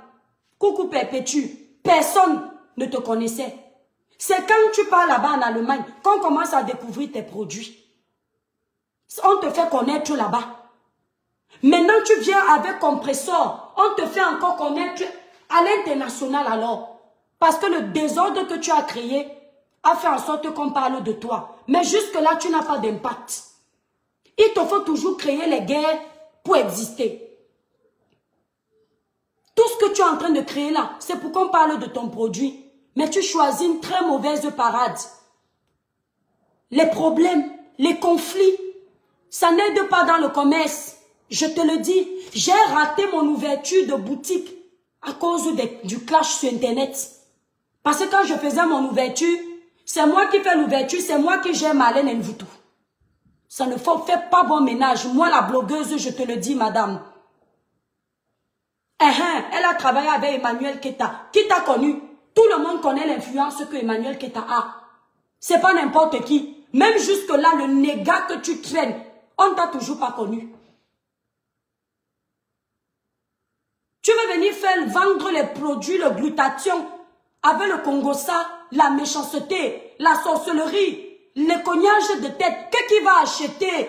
Coucou Perpétue. Personne ne te connaissait. C'est quand tu pars là-bas en Allemagne qu'on commence à découvrir tes produits. On te fait connaître là-bas. Maintenant tu viens avec Compressor. On te fait encore connaître à l'international alors. Parce que le désordre que tu as créé a fait en sorte qu'on parle de toi. Mais jusque-là, tu n'as pas d'impact. Il te faut toujours créer les guerres pour exister. Tout ce que tu es en train de créer là, c'est pour qu'on parle de ton produit. Mais tu choisis une très mauvaise parade. les problèmes, les conflits. Ça n'aide pas dans le commerce. Je te le dis, j'ai raté mon ouverture de boutique à cause du clash sur Internet. Parce que quand je faisais mon ouverture, c'est moi qui fais l'ouverture, c'est moi qui gère Marlène Nvutu. Ça ne fait pas bon ménage. Moi, la blogueuse, je te le dis, madame. Elle a travaillé avec Emmanuel Keta. Qui t'a connu? Tout le monde connaît l'influence que Emmanuel Keta a. C'est pas n'importe qui. Même jusque-là, le négat que tu traînes, on ne t'a toujours pas connu. Tu veux venir vendre les produits, le glutathion, avec le Congosa, la méchanceté, la sorcellerie, les cognages de tête. Qui va acheter?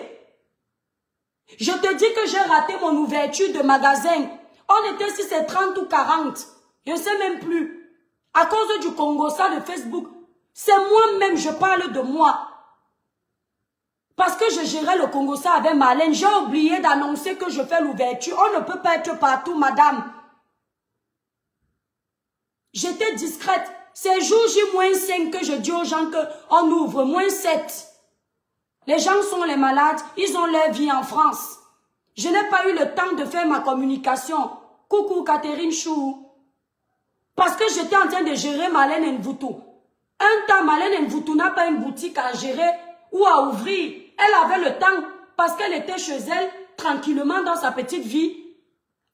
Je te dis que j'ai raté mon ouverture de magasin. On était si c'est 30 ou 40. Je ne sais même plus. À cause du Congosa de Facebook. C'est moi-même, je parle de moi. Parce que je gérais le Congosa avec Marlène. J'ai oublié d'annoncer que je fais l'ouverture. On ne peut pas être partout, madame. J'étais discrète. C'est jour J-5 que je dis aux gens qu'on ouvre. -7. Les gens sont les malades. Ils ont leur vie en France. Je n'ai pas eu le temps de faire ma communication. Coucou Catherine Chou. Parce que j'étais en train de gérer Marlène Nvutu. Un temps, Marlène Nvutu n'a pas une boutique à gérer ou à ouvrir. Elle avait le temps parce qu'elle était chez elle, tranquillement dans sa petite vie.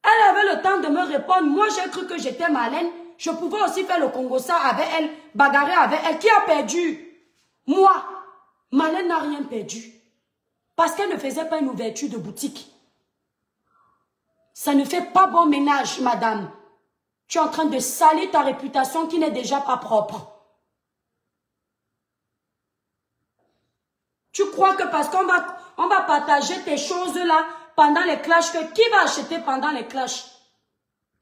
Elle avait le temps de me répondre. Moi, j'ai cru que j'étais Marlène. Je pouvais aussi faire le Congosa avec elle, bagarrer avec elle. Qui a perdu? Moi. Marlène n'a rien perdu. Parce qu'elle ne faisait pas une ouverture de boutique. Ça ne fait pas bon ménage, madame. Tu es en train de salir ta réputation qui n'est déjà pas propre. Tu crois que parce qu'on va partager tes choses-là pendant les clashs, qui va acheter pendant les clashs?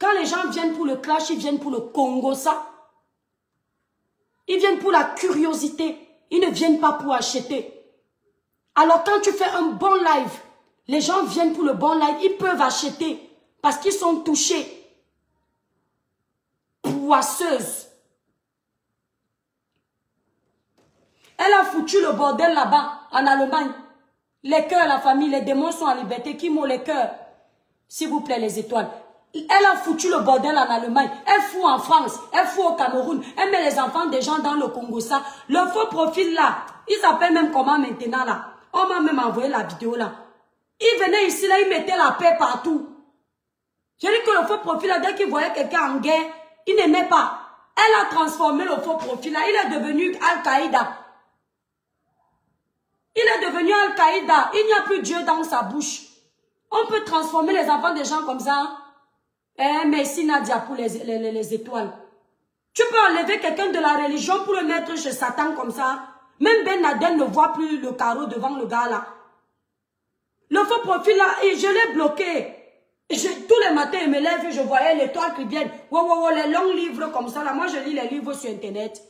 Quand les gens viennent pour le clash, ils viennent pour le Congosa. Ils viennent pour la curiosité. Ils ne viennent pas pour acheter. Alors quand tu fais un bon live, les gens viennent pour le bon live, ils peuvent acheter parce qu'ils sont touchés. Poisseuse. Elle a foutu le bordel là-bas, en Allemagne. Les cœurs, la famille, les démons sont en liberté. Qui m'ont les cœurs? S'il vous plaît, les étoiles. Elle a foutu le bordel en Allemagne. Elle fout en France. Elle fout au Cameroun. Elle met les enfants des gens dans le Congosa. Le faux profil là, ils s'appellent même comment maintenant là? On m'a même envoyé la vidéo là. Ils venaient ici là, ils mettaient la paix partout. J'ai dit que le faux profil là, dès qu'il voyait quelqu'un en guerre, il n'aimait pas. Elle a transformé le faux profil là. Il est devenu Al-Qaïda. Il est devenu Al-Qaïda. Il n'y a plus Dieu dans sa bouche. On peut transformer les enfants des gens comme ça. Merci Nadia pour les étoiles. Tu peux enlever quelqu'un de la religion pour le mettre chez Satan comme ça. Même Ben Laden ne voit plus le carreau devant le gars là. Le faux profil là, je l'ai bloqué. Tous les matins, il me lève, je voyais l'étoile qui viennent. Les longs livres comme ça là. Moi, je lis les livres sur Internet.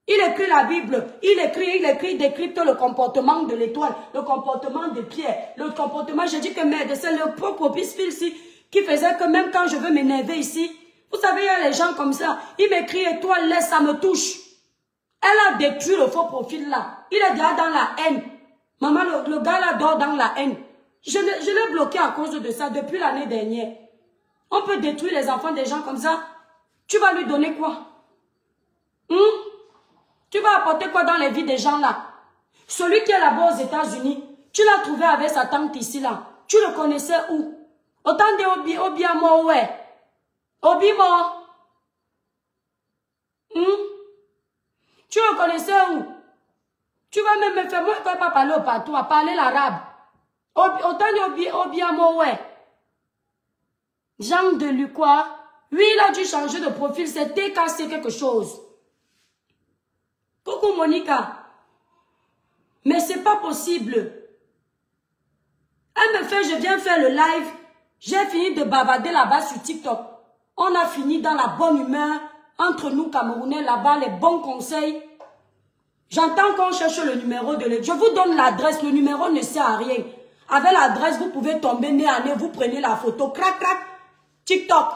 Il écrit la Bible, il décrypte le comportement de l'étoile, le comportement de Pierre, le comportement, je dis que merde, c'est le propre fil ici qui faisait que même quand je veux m'énerver ici, vous savez, il y a les gens comme ça, il m'écrit étoile, laisse, ça me touche. Elle a détruit le faux profil là, il est déjà dans la haine. Maman, le gars là dort dans la haine. Je l'ai bloqué à cause de ça depuis l'année dernière. On peut détruire les enfants des gens comme ça. Tu vas lui donner quoi? Tu vas apporter quoi dans les vies des gens là? Celui qui est là-bas aux États-Unis, tu l'as trouvé avec sa tante ici là. Tu le connaissais où? Autant de Obiamo, ouais. Obimo. Tu le connaissais où? Tu vas même me faire, moi je ne peux pas parler au partout, à parler l'arabe. Autant de Obiamo, ouais. Jean de Lucroix. Oui, il a dû changer de profil, c'était cassé quelque chose. Coucou Monica. Mais c'est pas possible. Elle me fait, je viens faire le live. J'ai fini de bavarder là-bas sur TikTok. On a fini dans la bonne humeur. Entre nous Camerounais là-bas, les bons conseils. J'entends qu'on cherche le numéro de l'étoile. Je vous donne l'adresse, le numéro ne sert à rien. Avec l'adresse, vous pouvez tomber nez à nez, vous prenez la photo. Crac, crac. TikTok.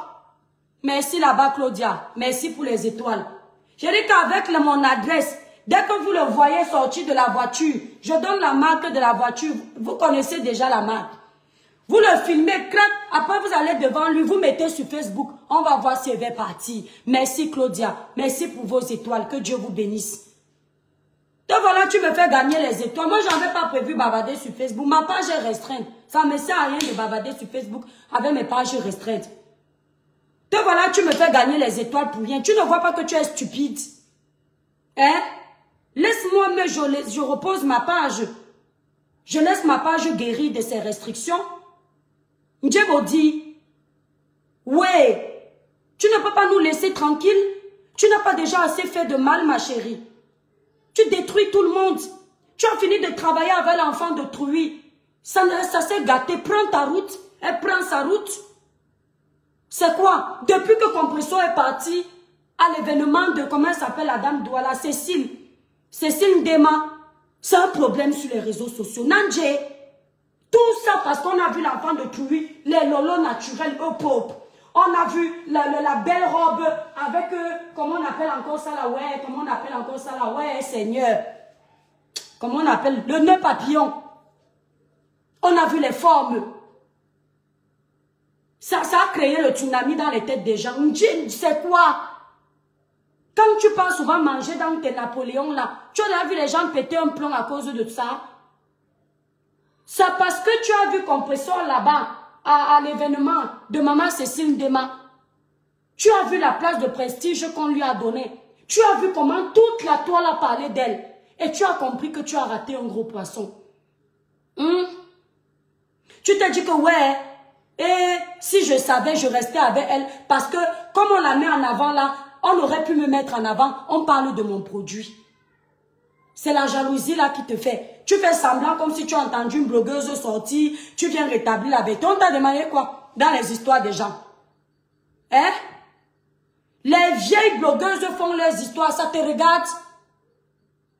Merci là-bas Claudia. Merci pour les étoiles. J'ai dit qu'avec mon adresse, Dès que vous le voyez sortir de la voiture, je donne la marque de la voiture, vous connaissez déjà la marque. Vous le filmez, crac, après vous allez devant lui, vous mettez sur Facebook, on va voir si elle va partir. Merci Claudia, merci pour vos étoiles, que Dieu vous bénisse. Donc voilà, tu me fais gagner les étoiles. Moi, je n'avais pas prévu bavarder sur Facebook. Ma page est restreinte. Ça ne me sert à rien de bavarder sur Facebook avec mes pages restreintes. Donc voilà, tu me fais gagner les étoiles pour rien. Tu ne vois pas que tu es stupide. Hein? Laisse-moi, mais je repose ma page. Je laisse ma page guérir de ses restrictions. Dieu vous dit, ouais, tu ne peux pas nous laisser tranquille. Tu n'as pas déjà assez fait de mal, ma chérie. Tu détruis tout le monde. Tu as fini de travailler avec l'enfant d'autrui. Ça s'est gâté. Prends ta route. Elle prend sa route. C'est quoi? Depuis que Compresso est parti à l'événement de, comment elle s'appelle la dame Douala, Cécile Ndema, c'est un problème sur les réseaux sociaux. Nandje, tout ça parce qu'on a vu l'enfant d'autrui, les lolos naturels au pop. On a vu la belle robe avec, comment on appelle encore ça là, ouais, comment on appelle encore ça là, ouais, Seigneur. Comment on appelle, le nœud papillon. On a vu les formes. Ça a créé le tsunami dans les têtes des gens. C'est quoi? Quand tu pars souvent manger dans tes Napoléons là, tu as vu les gens péter un plomb à cause de ça. C'est parce que tu as vu Compresso là-bas, à l'événement de Maman Cécile Ndema. Tu as vu la place de prestige qu'on lui a donnée. Tu as vu comment toute la toile a parlé d'elle. Et tu as compris que tu as raté un gros poisson. Tu t'es dit que ouais, et si je savais, je restais avec elle. Parce que comme on la met en avant là, on aurait pu me mettre en avant. On parle de mon produit. C'est la jalousie là qui te fait. Tu fais semblant comme si tu as entendu une blogueuse sortir. Tu viens rétablir la vérité. On t'a demandé quoi? Dans les histoires des gens. Hein? Les vieilles blogueuses font leurs histoires. Ça te regarde?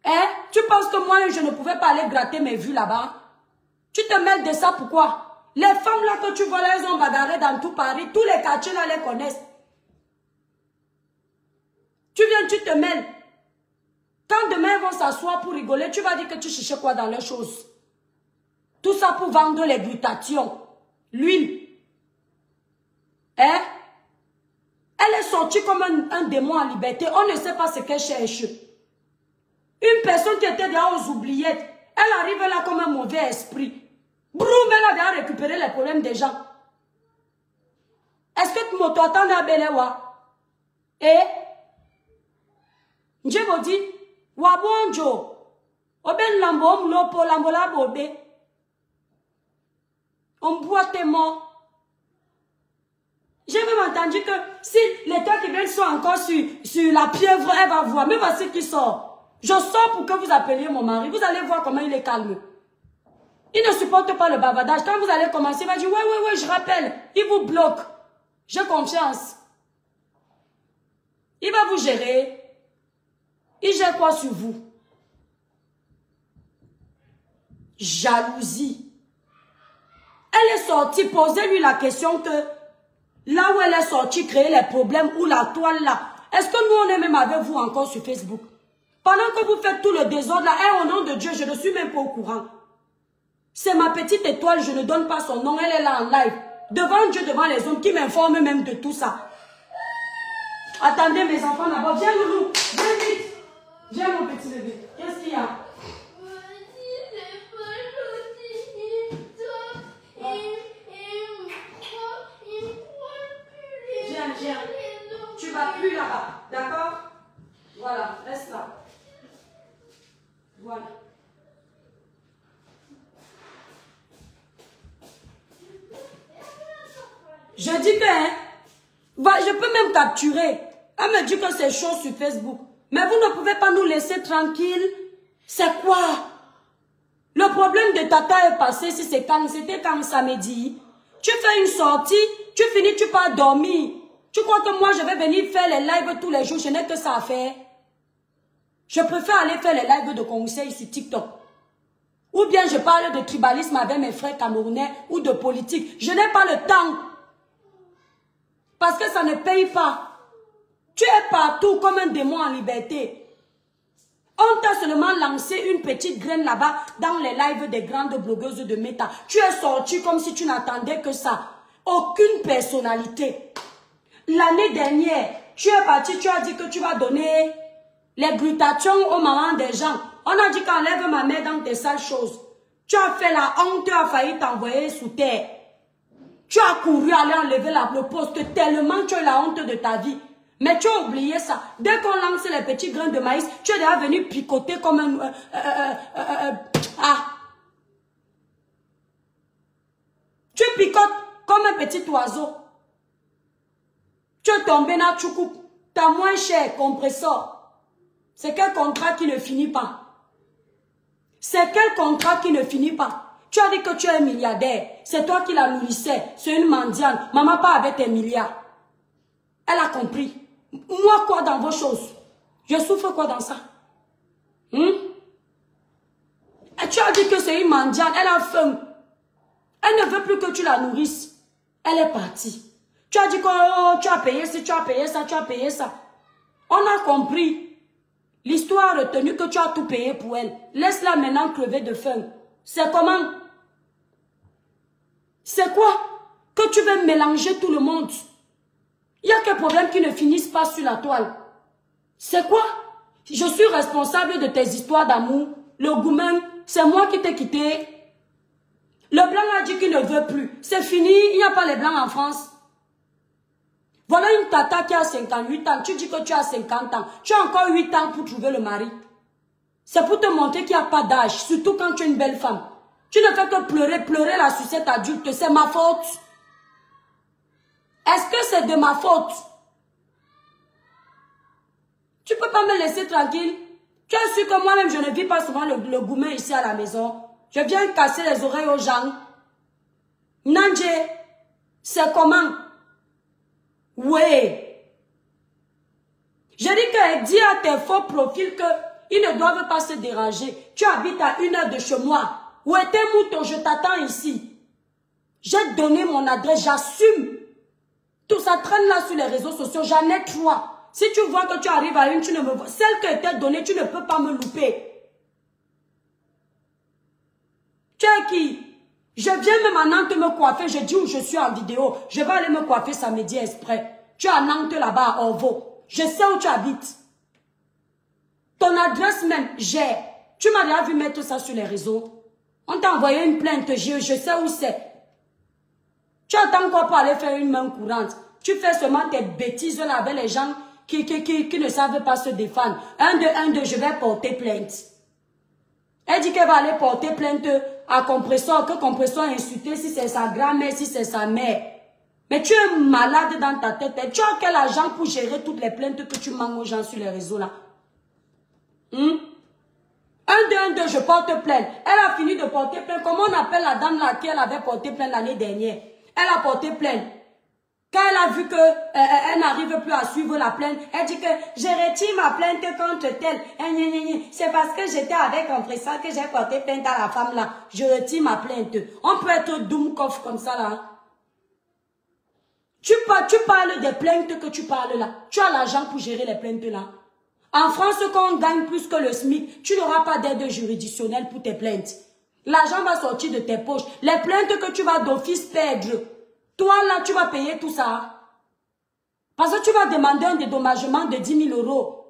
Hein? Tu penses que moi, je ne pouvais pas aller gratter mes vues là-bas? Tu te mêles de ça, pourquoi? Les femmes là que tu vois là, elles ont bagarré dans tout Paris. Tous les quartiers là les connaissent. Tu viens, tu te mêles. Quand demain ils vont s'asseoir pour rigoler, tu vas dire que tu cherchais quoi dans leurs choses? Tout ça pour vendre les glutations. L'huile. Hein? Elle est sortie comme un démon en liberté. On ne sait pas ce qu'elle cherche. Une personne qui était déjà aux oubliettes, elle arrive là comme un mauvais esprit. Broum, elle a déjà récupéré les problèmes des gens. Est-ce que tu m'entends à Belewa? Eh? Dieu vous dit, Wabonjo, Oben Lambo, Mlopo, Lambola Bobe. On boit tes morts. J'ai même entendu que si les temps qui viennent sont encore sur la pieuvre, elle va voir. Mais voici qui sort. Je sors pour que vous appeliez mon mari. Vous allez voir comment il est calme. Il ne supporte pas le bavardage. Quand vous allez commencer, il va dire, ouais, je rappelle. Il vous bloque. J'ai confiance. Il va vous gérer. Il gère quoi sur vous? Jalousie. Elle est sortie, posez-lui la question que là où elle est sortie, créer les problèmes ou la toile là. Est-ce que nous on est même avec vous encore sur Facebook? Pendant que vous faites tout le désordre là, et au nom de Dieu, je ne suis même pas au courant. C'est ma petite étoile, je ne donne pas son nom, elle est là en live. Devant Dieu, devant les hommes qui m'informent même de tout ça. Attendez mes enfants d'abord, viens Loulou, viens vite. Viens mon petit bébé, qu'est-ce qu'il y a? Viens, tu vas plus là-bas, d'accord? Voilà, reste là. Voilà. Je dis que, hein, je peux même capturer. Elle me dit que c'est chaud sur Facebook. Mais vous ne pouvez pas nous laisser tranquilles. C'est quoi? Le problème de Tata est passé, si c'est quand, c'était quand samedi. Tu fais une sortie, tu finis, tu pars dormir. Tu crois que moi je vais venir faire les lives tous les jours, je n'ai que ça à faire. Je préfère aller faire les lives de conseils sur TikTok. Ou bien je parle de tribalisme avec mes frères camerounais ou de politique. Je n'ai pas le temps. Parce que ça ne paye pas. Tu es partout comme un démon en liberté. On t'a seulement lancé une petite graine là-bas dans les lives des grandes blogueuses de Meta. Tu es sorti comme si tu n'attendais que ça. Aucune personnalité. L'année dernière, tu es parti, tu as dit que tu vas donner les glutations aux mamans des gens. On a dit qu'enlève ma mère dans tes sales choses. Tu as fait la honte, tu as failli t'envoyer sous terre. Tu as couru aller enlever le poste tellement tu as la honte de ta vie. Mais tu as oublié ça. Dès qu'on lance les petits grains de maïs, tu es déjà venu picoter comme un... Tu picotes comme un petit oiseau. Tu es tombé dans tu coupes. Tu as moins cher compresseur. C'est quel contrat qui ne finit pas? C'est quel contrat qui ne finit pas? Tu as dit que tu es un milliardaire. C'est toi qui la nourrissais. C'est une mendiante. Maman pas avec tes milliards. Elle a compris. Moi, quoi dans vos choses? Je souffre quoi dans ça? Et tu as dit que c'est une mendiante. Elle a faim. Elle ne veut plus que tu la nourrisses. Elle est partie. Tu as dit que oh, tu as payé ça, tu as payé ça, tu as payé ça. On a compris. L'histoire a retenu que tu as tout payé pour elle. Laisse-la maintenant crever de faim. C'est comment? C'est quoi? Que tu veux mélanger tout le monde? Il y a quel problème qui ne finissent pas sur la toile? C'est quoi? Je suis responsable de tes histoires d'amour. Le gourmand, c'est moi qui t'ai quitté. Le blanc a dit qu'il ne veut plus. C'est fini, il n'y a pas les blancs en France. Voilà une tata qui a 58 ans. Tu dis que tu as 50 ans. Tu as encore 8 ans pour trouver le mari. C'est pour te montrer qu'il n'y a pas d'âge. Surtout quand tu es une belle femme. Tu ne fais que pleurer, pleurer la sucette adulte. C'est ma faute. Est-ce que c'est de ma faute? Tu ne peux pas me laisser tranquille. Tu as su que moi-même, je ne vis pas souvent le gourmet ici à la maison. Je viens casser les oreilles aux gens. Nandje, c'est comment? Oui. Je dis que dis à tes faux profils qu'ils ne doivent pas se déranger. Tu habites à 1 heure de chez moi. Où est tes moutons? Je t'attends ici. J'ai donné mon adresse, j'assume. Tout ça traîne là sur les réseaux sociaux. J'en ai 3. Si tu vois que tu arrives à une, tu ne me vois. Celle qui t'est donnée, tu ne peux pas me louper. Tu es qui? Je viens même à Nantes me coiffer. Je dis où je suis en vidéo. Je vais aller me coiffer samedi exprès. Tu es à Nantes là-bas à Orvaux. Je sais où tu habites. Ton adresse même, j'ai. Tu m'as déjà vu mettre ça sur les réseaux. On t'a envoyé une plainte. Je sais où c'est. Tu attends quoi pour aller faire une main courante? Tu fais seulement tes bêtises là avec les gens qui ne savent pas se défendre. 1, 2, je vais porter plainte. Elle dit qu'elle va aller porter plainte à Compresseur, que Compresseur a insulté si c'est sa grand-mère, si c'est sa mère. Mais tu es malade dans ta tête. Tu as quel argent pour gérer toutes les plaintes que tu manges aux gens sur les réseaux là? 1, 2, je porte plainte. Elle a fini de porter plainte. Comment on appelle la dame là qui elle avait porté plainte l'année dernière? Elle a porté plainte. Quand elle a vu qu'elle n'arrive plus à suivre la plainte, elle dit que je retire ma plainte contre telle. C'est parce que j'étais avec un Compresseur que j'ai porté plainte à la femme là. Je retire ma plainte. On peut être doumkoff comme ça là. Tu parles des plaintes que tu parles là. Tu as l'argent pour gérer les plaintes là. En France, quand on gagne plus que le SMIC, tu n'auras pas d'aide juridictionnelle pour tes plaintes. L'argent va sortir de tes poches. Les plaintes que tu vas d'office perdre. Toi, là, tu vas payer tout ça. Parce que tu vas demander un dédommagement de 10 000 €.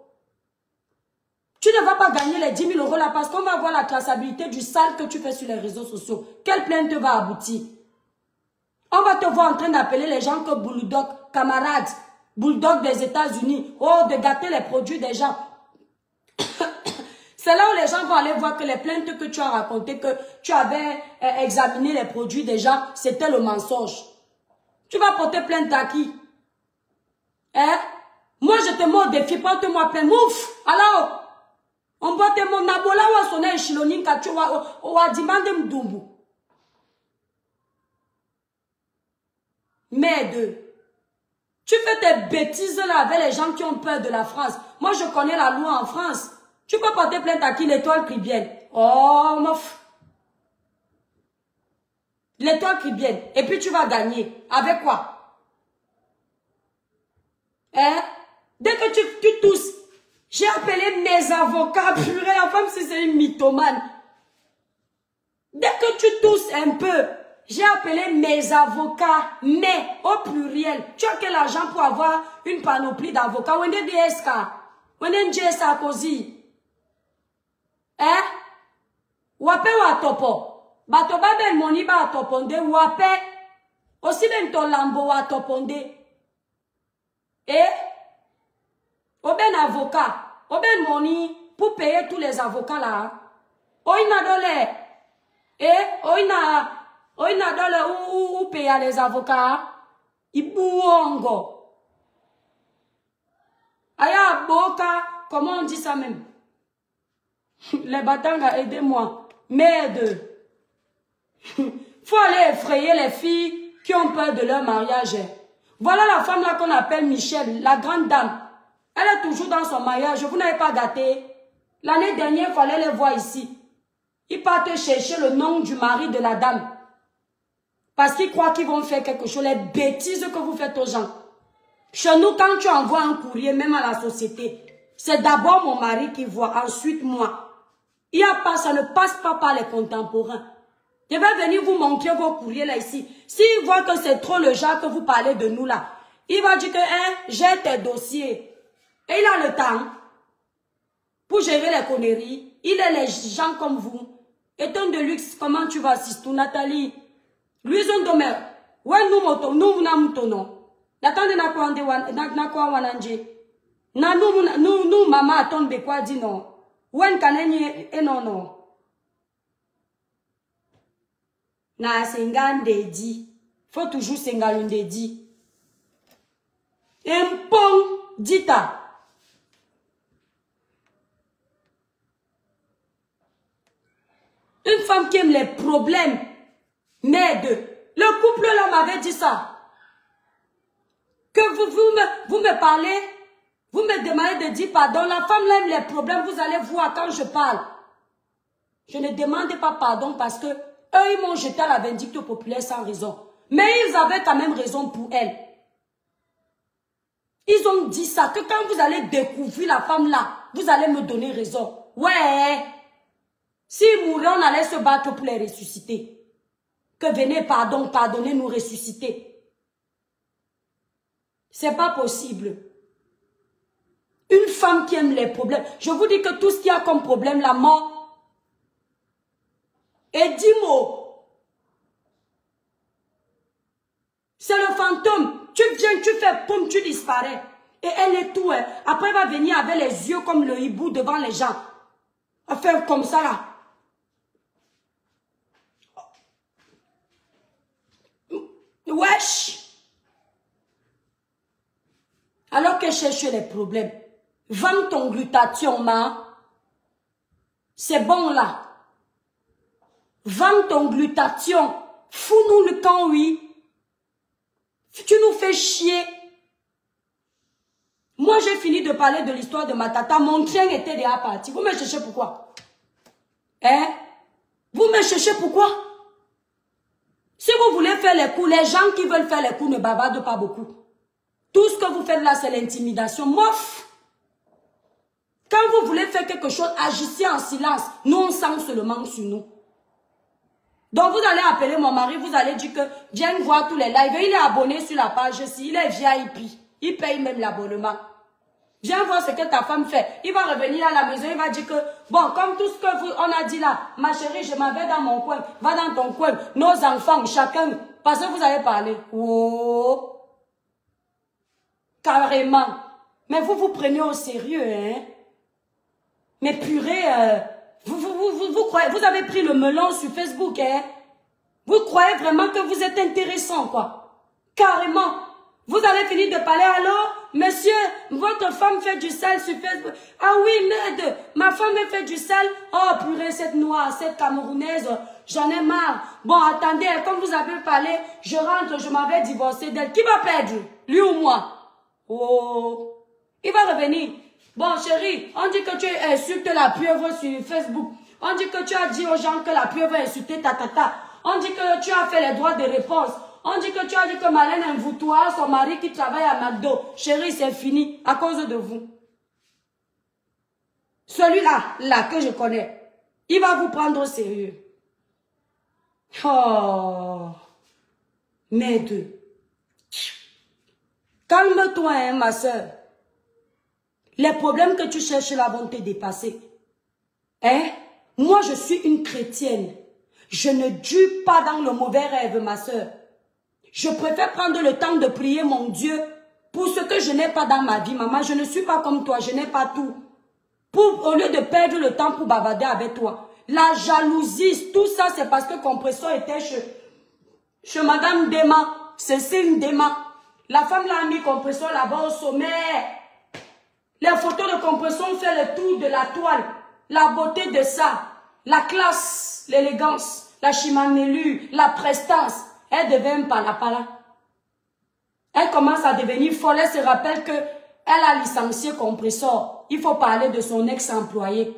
Tu ne vas pas gagner les 10 000 € là parce qu'on va voir la traçabilité du sale que tu fais sur les réseaux sociaux. Quelle plainte va aboutir? On va te voir en train d'appeler les gens que Bulldog, camarades, Bulldog des États-Unis. Oh, de gâter les produits des gens. C'est là où les gens vont aller voir que les plaintes que tu as racontées, que tu avais examiné les produits des gens, c'était le mensonge. Tu vas porter plainte à qui? Hein? Moi, je te mets au défi, porte-moi plainte. Ouf! Alors, on va te mon nabola ou sonner un chilonin quand tu vas demander m'dumbu. Merde. Tu fais tes bêtises là avec les gens qui ont peur de la France. Moi, je connais la loi en France. Tu peux porter plainte à qui? L'Étoile Caribéenne. Oh, mof. L'Étoile Caribéenne. Et puis tu vas gagner. Avec quoi? Hein? Dès que tu tousses, J'ai appelé mes avocats. Purée, la femme, c'est une mythomane. Dès que tu tousses un peu, j'ai appelé mes avocats, mais au pluriel. Tu as quel argent pour avoir une panoplie d'avocats? Wende DSK. Wende NJSA kozi. Hein? Wape watopo. Bato babel moni ba atoponde. Wape. Aussi ben ton lambo watoponde. Eh? Oben avocat. Oben moni pour payer tous les avocats là. Oina dole. Eh? Oina dole ou payer les avocats. Ibuongo. Aya boka. Comment on dit ça même? Les Batanga, aidez-moi. M'aide. Faut aller effrayer les filles qui ont peur de leur mariage. Voilà la femme là qu'on appelle Michel, la grande dame. Elle est toujours dans son mariage. Vous n'avez pas gâté. L'année dernière, il fallait les voir ici. Ils partent chercher le nom du mari de la dame. Parce qu'ils croient qu'ils vont faire quelque chose. Les bêtises que vous faites aux gens. Chez nous, quand tu envoies un courrier, même à la société, c'est d'abord mon mari qui voit, ensuite moi. Il y a pas, ça ne passe pas par les contemporains. Je vais venir vous montrer vos courriers là ici. S'il voit que c'est trop le genre que vous parlez de nous là, il va dire que j'ai tes dossiers. Et il a le temps pour gérer les conneries. Il est les gens comme vous. Étant de luxe, comment tu vas, Sistou Nathalie? Lui, ils ont dommage. Ouais, nous n'amtono. N'attendez n'a quoi wananje. Nous, maman, attendez quoi, dit non. Wen kanenye non. Na sengan dedi. Faut toujours sengalun dedi. Impong dita. Une femme qui aime les problèmes. Merde. Le couple là m'avait dit ça. Que vous me parlez. Vous me demandez de dire pardon. La femme là aime les problèmes. Vous allez voir quand je parle. Je ne demande pas pardon parce que eux, ils m'ont jeté à la vindicte populaire sans raison. Mais ils avaient quand même raison pour elle. Ils ont dit ça, que quand vous allez découvrir la femme là, vous allez me donner raison. Ouais. S'ils mouraient, on allait se battre pour les ressusciter. Que venez, pardonnez, nous ressusciter. C'est pas possible. Une femme qui aime les problèmes. Je vous dis que tout ce qu'il y a comme problème, la mort. Et 10 mots. C'est le fantôme. Tu viens, tu fais poum, tu disparais. Et elle est tout. Hein. Après, elle va venir avec les yeux comme le hibou devant les gens. Elle fait comme ça là. Wesh. Alors qu'elle cherche les problèmes. Vends ton glutathion, ma. C'est bon là. Vends ton glutathion. Fous-nous le camp, oui. Tu nous fais chier. Moi, j'ai fini de parler de l'histoire de ma tata. Mon train était déjà parti. Vous me cherchez pourquoi? Hein? Vous me cherchez pourquoi? Si vous voulez faire les coups, les gens qui veulent faire les coups ne bavardent pas beaucoup. Tout ce que vous faites là, c'est l'intimidation. Mof! Quand vous voulez faire quelque chose, agissez en silence. Nous, on sent seulement sur nous. Donc, vous allez appeler mon mari, vous allez dire que viens voir tous les lives. Il est abonné sur la page ici, il est VIP. Il paye même l'abonnement. Viens voir ce que ta femme fait. Il va revenir à la maison, il va dire que, bon, comme tout ce que on a dit là, ma chérie, je m'en vais dans mon coin, va dans ton coin. Nos enfants, chacun, parce que vous avez parlé. Oh! Carrément. Mais vous prenez au sérieux, hein? Mais purée, vous croyez, vous avez pris le melon sur Facebook, hein? Vous croyez vraiment que vous êtes intéressant, quoi? Carrément. Vous allez finir de parler, alors, monsieur, votre femme fait du sale sur Facebook. Ah oui, merde, ma femme fait du sale. Oh, purée, cette noire, cette camerounaise, j'en ai marre. Bon, attendez, comme vous avez parlé, je rentre, je m'avais divorcé d'elle. Qui va perdre? Lui ou moi? Oh, il va revenir. Bon, chérie, on dit que tu insultes la pieuvre sur Facebook. On dit que tu as dit aux gens que la pieuvre a insulté ta tata. On dit que tu as fait les droits de réponse. On dit que tu as dit que Malène Mvoutoua, son mari qui travaille à McDo. Chérie, c'est fini à cause de vous. Celui-là, là, que je connais, il va vous prendre au sérieux. Oh, mes deux. Calme-toi, hein, ma soeur. Les problèmes que tu cherches là vont te dépasser. Hein? Moi, je suis une chrétienne. Je ne dure pas dans le mauvais rêve, ma soeur. Je préfère prendre le temps de prier mon Dieu pour ce que je n'ai pas dans ma vie, maman. Je ne suis pas comme toi, je n'ai pas tout. Au lieu de perdre le temps pour bavarder avec toi. La jalousie, tout ça, c'est parce que Compressor était chez Madame Dema. C'est Céline Dema. La femme l'a mis Compressor là-bas au sommet. Les photos de Compressor ont fait le tour de la toile. La beauté de ça, la classe, l'élégance, la chimanélue, la prestance. Elle devient pala. Elle commence à devenir folle. Elle se rappelle que elle a licencié Compressor. Il faut parler de son ex-employé.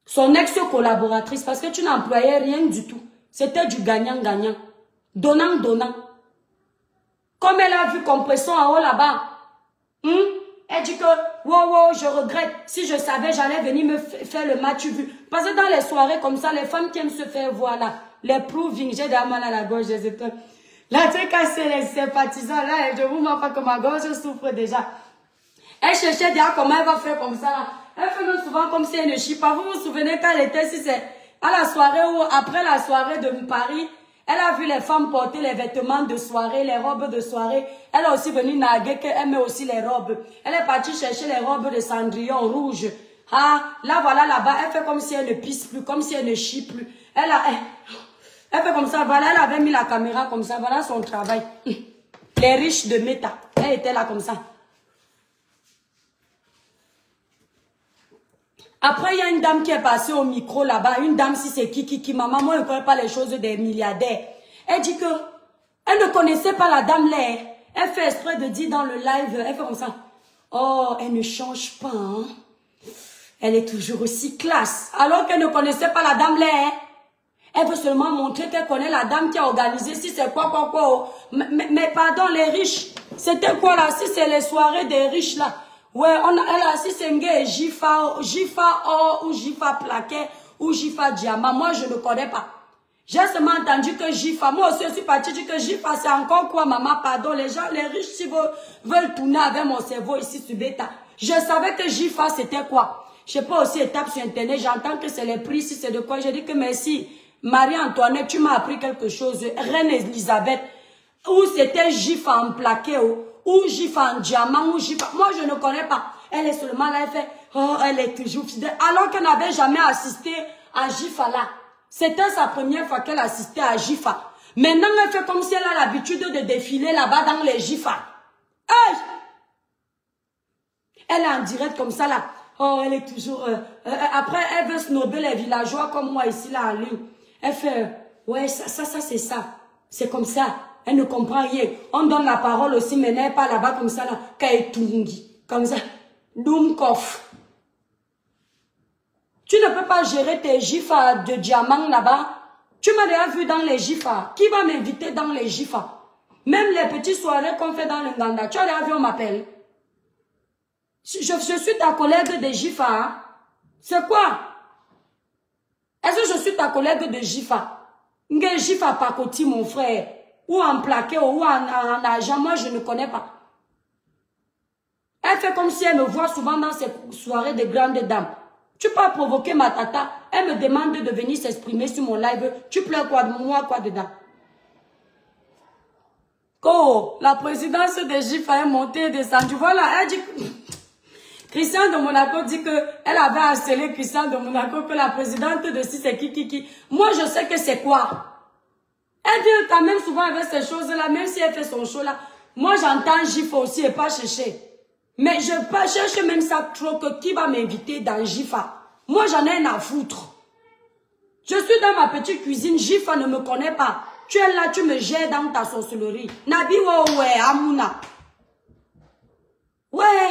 Son ex-collaboratrice. Parce que tu n'employais rien du tout. C'était du gagnant-gagnant. Donnant-donnant. Comme elle a vu Compressor en haut là-bas. Elle dit que, wow, je regrette. Si je savais, j'allais venir me faire le match vu. Parce que dans les soirées comme ça, les femmes qui aiment se faire voir là, les proving, j'ai des mal à la gorge, les étoiles. Là, tu sais, quand c'est les sympathisants, là, je vous montre pas que ma gorge souffre déjà. Elle cherchait déjà comment elle va faire comme ça là. Elle fait même souvent comme si elle ne chie pas. Vous vous souvenez quand elle était, si c'est à la soirée ou après la soirée de Paris, elle a vu les femmes porter les vêtements de soirée, les robes de soirée. Elle a aussi venu narguer qu'elle met aussi les robes. Elle est partie chercher les robes de Cendrillon rouge. Ah, là voilà là-bas, elle fait comme si elle ne pisse plus, comme si elle ne chie plus. Elle fait comme ça, voilà, elle avait mis la caméra comme ça, voilà son travail. Les riches de Meta, elle était là comme ça. Après, il y a une dame qui est passée au micro là-bas. Une dame, si c'est qui, maman, moi, je ne connais pas les choses des milliardaires. Elle dit que, elle ne connaissait pas la dame là. Elle fait exprès de dire dans le live, elle fait comme ça. Oh, elle ne change pas, hein. Elle est toujours aussi classe. Alors qu'elle ne connaissait pas la dame là. Elle veut seulement montrer qu'elle connaît la dame qui a organisé, si c'est quoi. Mais pardon, les riches. C'était quoi là? Si c'est les soirées des riches là. Ouais, elle a si c'est un Jifa or ou Jifa plaquet ou Jifa diamant. Moi, je ne connais pas. J'ai seulement entendu que Jifa. Moi aussi, je suis partie dire que Jifa, c'est encore quoi, maman? Pardon, les gens, les riches, si veulent tourner avec mon cerveau ici sur Beta. Je savais que Jifa, c'était quoi? Je sais pas aussi, étape sur Internet, j'entends que c'est les prix, si c'est de quoi. J'ai dit que merci, Marie-Antoinette, tu m'as appris quelque chose. Reine Elisabeth, ou c'était Jifa en plaquet, ou Jifa en diamant, ou Jifa. Moi, je ne connais pas. Elle est seulement là, elle fait, oh, elle est toujours fidèle. Alors qu'elle n'avait jamais assisté à Jifa là. C'était sa première fois qu'elle assistait à Jifa. Maintenant, elle fait comme si elle a l'habitude de défiler là-bas dans les Jifa. Hey! Elle est en direct comme ça là. Oh, elle est toujours... après, elle veut snober les villageois comme moi ici là en ligne. Elle fait, ouais, ça c'est ça. C'est comme ça. Elle ne comprend rien. On donne la parole aussi, mais elle n'est pas là-bas comme ça là. Kaetungi. Comme ça. Dumkoff. Tu ne peux pas gérer tes gifas de diamant là-bas. Tu m'as déjà vu dans les gifas. Qui va m'inviter dans les gifas? Même les petites soirées qu'on fait dans le Nganda. Tu as déjà vu, on m'appelle. Je suis ta collègue de Jifa. Hein? C'est quoi? Est-ce que je suis ta collègue de Jifa? Nge Jifa Pakoti, mon frère. Ou en plaqué, ou en argent. Moi, je ne connais pas. Elle fait comme si elle me voit souvent dans ces soirées de grandes dames. Tu peux provoquer ma tata. Elle me demande de venir s'exprimer sur mon live. Tu pleures quoi de moi, quoi dedans? Oh, la présidence de Jifa est montée et descendue. Voilà, elle dit... Christian de Monaco dit que elle avait harcelé Christian de Monaco, que la présidente de si c'est qui. Moi, je sais que c'est quoi. Elle dit quand même souvent avec ces choses-là, même si elle fait son show là. Moi, j'entends Jifa aussi et pas chercher. Mais je pas chercher même ça trop que qui va m'inviter dans Jifa. Moi, j'en ai un à foutre. Je suis dans ma petite cuisine, Jifa ne me connaît pas. Tu es là, tu me gères dans ta sorcellerie. Nabi ouais, Amouna. Ouais.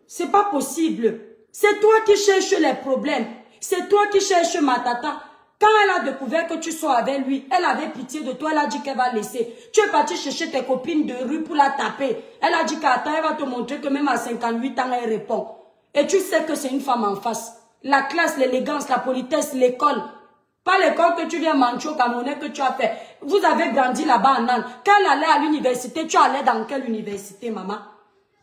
C'est pas possible. C'est toi qui cherches les problèmes. C'est toi qui cherches ma tata. Quand elle a découvert que tu sois avec lui, elle avait pitié de toi, elle a dit qu'elle va laisser. Tu es parti chercher tes copines de rue pour la taper. Elle a dit qu'attends, elle va te montrer que même à 58 ans, elle répond. Et tu sais que c'est une femme en face. La classe, l'élégance, la politesse, l'école. Pas l'école que tu viens manger au Camerounais que tu as fait. Vous avez grandi là-bas en Inde. Quand elle allait à l'université, tu allais dans quelle université, maman?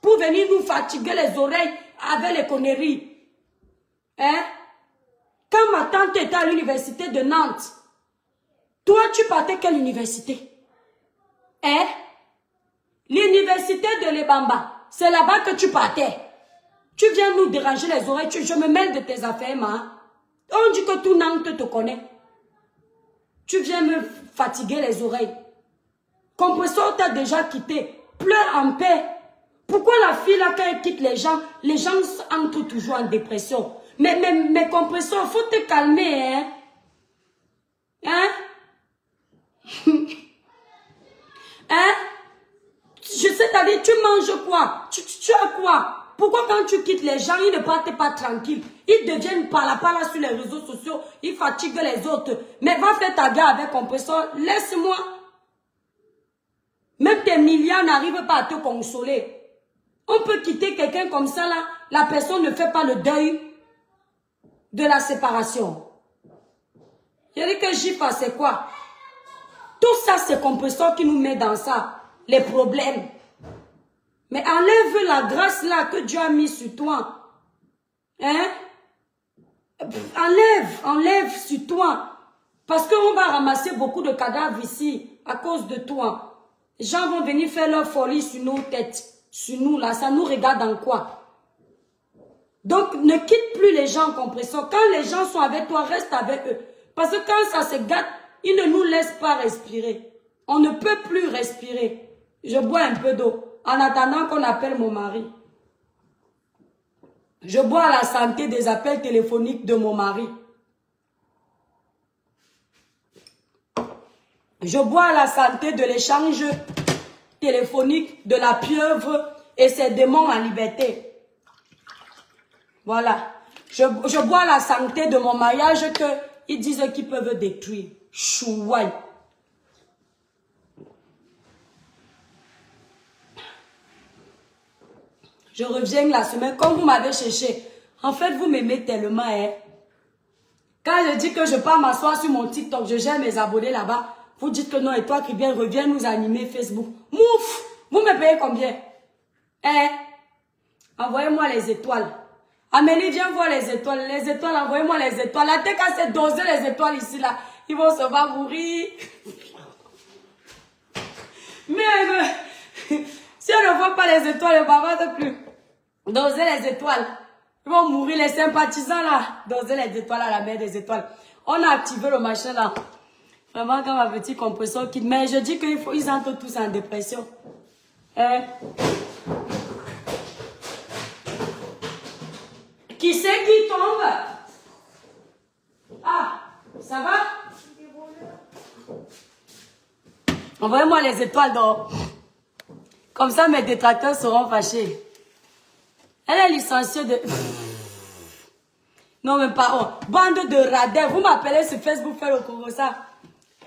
Pour venir nous fatiguer les oreilles avec les conneries. Hein? Quand ma tante était à l'université de Nantes, toi, tu partais quelle université? Hein? L'université de l'Ebamba. C'est là-bas que tu partais. Tu viens nous déranger les oreilles. Je me mêle de tes affaires, ma. On dit que tout Nantes te connaît. Tu viens me fatiguer les oreilles. Compresseur t'a déjà quitté. Pleure en paix. Pourquoi la fille là, quand elle quitte les gens entrent toujours en dépression? Mais compresseur, faut te calmer, hein? Hein? Hein? Je sais, t'as dit, tu manges quoi? Tu as quoi? Pourquoi quand tu quittes les gens, ils ne partent pas tranquilles? Ils deviennent par là sur les réseaux sociaux, ils fatiguent les autres. Mais va faire ta guerre avec compresseur, laisse-moi. Même tes milliards n'arrivent pas à te consoler. On peut quitter quelqu'un comme ça là, la personne ne fait pas le deuil de la séparation. Je dis que j'y passe, c'est quoi? Tout ça, c'est compresseur qui nous met dans ça, les problèmes. Mais enlève la grâce là que Dieu a mis sur toi. Hein? Enlève sur toi. Parce qu'on va ramasser beaucoup de cadavres ici à cause de toi. Les gens vont venir faire leur folie sur nos têtes. Sur nous là, ça nous regarde en quoi? Donc ne quitte plus les gens en compresseur. Quand les gens sont avec toi, reste avec eux. Parce que quand ça se gâte, ils ne nous laissent pas respirer. On ne peut plus respirer. Je bois un peu d'eau. En attendant qu'on appelle mon mari. Je bois à la santé des appels téléphoniques de mon mari. Je bois à la santé de l'échange téléphonique de la pieuvre et ses démons en liberté. Voilà. Je bois à la santé de mon mariage qu'ils disent qu'ils peuvent détruire. Chouaï. Je reviens la semaine, comme vous m'avez cherché. En fait, vous m'aimez tellement, hein. Quand je dis que je pars m'asseoir sur mon TikTok, je gère mes abonnés là-bas. Vous dites que non, et toi qui viens, reviens nous animer Facebook. Mouf! Vous me payez combien? Hein? Envoyez-moi les étoiles. Amélie, viens voir les étoiles. Les étoiles, envoyez-moi les étoiles. La tête à s'est dosé les étoiles ici, là. Ils vont se voir mourir. Mais, si on ne voit pas les étoiles, on va pas plus. Doser les étoiles. Ils vont mourir, les sympathisants là. Doser les étoiles à la mer des étoiles. On a activé le machin là. Vraiment, quand ma petite compresseur quitte. Mais je dis qu'ils entrent tous en dépression. Hein? Qui c'est qui tombe? Ah, ça va? Envoyez-moi les étoiles d'or. Comme ça, mes détracteurs seront fâchés. Elle est licenciée de... Non, mais pas... Oh. Bande de radins. Vous m'appelez sur Facebook faire le cours ça.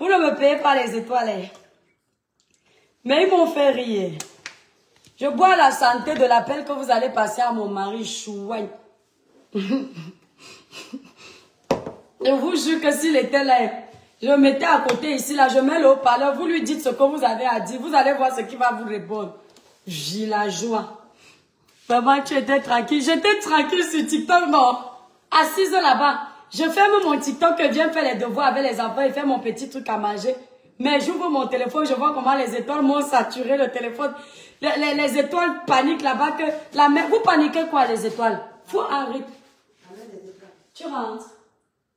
Vous ne me payez pas les étoiles. Hein. Mais ils m'ont fait rire. Je bois la santé de l'appel que vous allez passer à mon mari Chouaï. Je vous jure que s'il était là, je me mettais à côté ici, là, je mets le haut-parleur, vous lui dites ce que vous avez à dire, vous allez voir ce qu'il va vous répondre. J'ai la joie. Maman, tu étais tranquille. J'étais tranquille sur TikTok, non. Assise là-bas. Je ferme mon TikTok que viens faire les devoirs avec les enfants et faire mon petit truc à manger. Mais j'ouvre mon téléphone, je vois comment les étoiles m'ont saturé le téléphone. Les étoiles paniquent là-bas que la mère... Vous paniquez quoi, les étoiles? Faut arrêter. Tu rentres.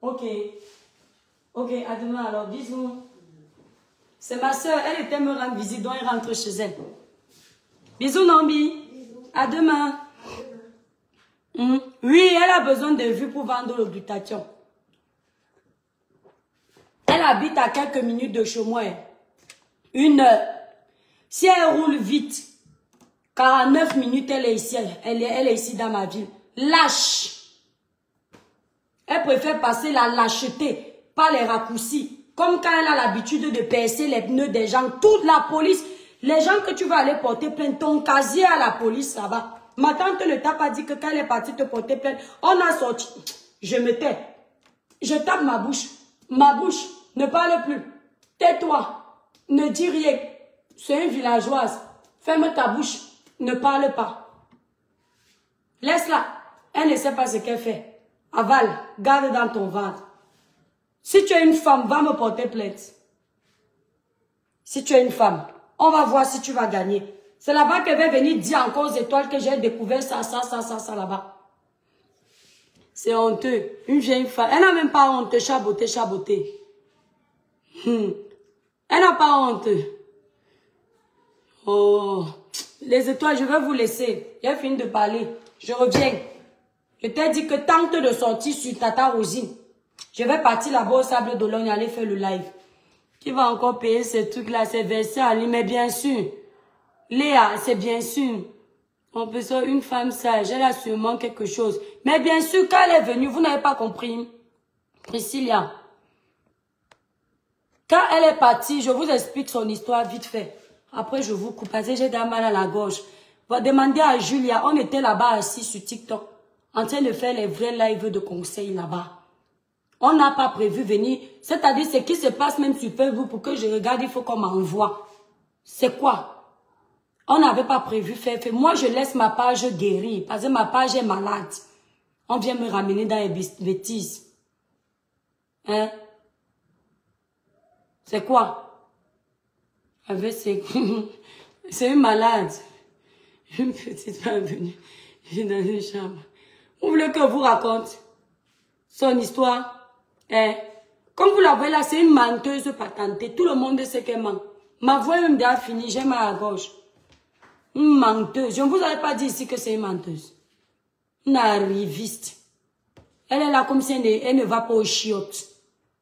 Ok. Ok, à demain alors. Bisous. C'est ma soeur, elle était me rendre visite, donc elle rentre chez elle. Bisous, Nambi. À demain. Oui, elle a besoin de vues pour vendre le glutathion. Elle habite à quelques minutes de chez moi. 1 heure. Si elle roule vite, 49 minutes, elle est ici. Elle est ici dans ma ville. Lâche. Elle préfère passer la lâcheté, pas les raccourcis. Comme quand elle a l'habitude de percer les pneus des gens. Toute la police, les gens que tu vas aller porter plainte, ton casier à la police, ça va. Ma tante ne t'a pas dit que quand elle est partie te porter plainte, on a sorti. Je me tais. Je tape ma bouche. Ma bouche, ne parle plus. Tais-toi. Ne dis rien. C'est une villageoise. Ferme ta bouche. Ne parle pas. Laisse-la. Elle ne sait pas ce qu'elle fait. Avale. Garde dans ton ventre. Si tu es une femme, va me porter plainte. Si tu es une femme, on va voir si tu vas gagner. C'est là-bas qu'elle va venir dire encore aux étoiles que j'ai découvert ça là-bas. C'est honteux. Une vieille femme. Elle n'a même pas honte. Chaboté. Elle n'a pas honte. Oh. Les étoiles, je vais vous laisser. J'ai fini de parler. Je reviens. Je t'ai dit que tente de sortir sur Tata Rosine. Je vais partir là-bas au Sable d'Olonne aller faire le live. Qui va encore payer ces trucs-là? C'est versé en ligne, mais bien sûr. Léa, c'est bien sûr. On peut faire une femme sage, elle a sûrement quelque chose. Mais bien sûr, quand elle est venue, vous n'avez pas compris. Priscilla. Quand elle est partie, je vous explique son histoire vite fait. Après, je vous coupe parce que j'ai mal à la gorge. Va demander à Julia, on était là-bas assis sur TikTok, en train de faire les vrais lives de conseils là-bas. On n'a pas prévu venir. C'est-à-dire, ce qui se passe même sur Facebook pour que je regarde, il faut qu'on m'envoie. C'est quoi? On n'avait pas prévu faire. Moi, je laisse ma page guérir parce que ma page est malade. On vient me ramener dans les bêtises. Hein? C'est quoi? C'est une malade. Une petite femme venue. Je suis dans une chambre. Vous voulez que je vous raconte son histoire? Eh, comme vous la voyez là, c'est une menteuse patentée. Tout le monde sait qu'elle ment. Ma voix est même déjà finie, j'ai mal à la gorge. Une menteuse. Je ne vous avais pas dit ici que c'est une menteuse. Une arriviste. Elle est là comme si elle ne va pas aux chiottes.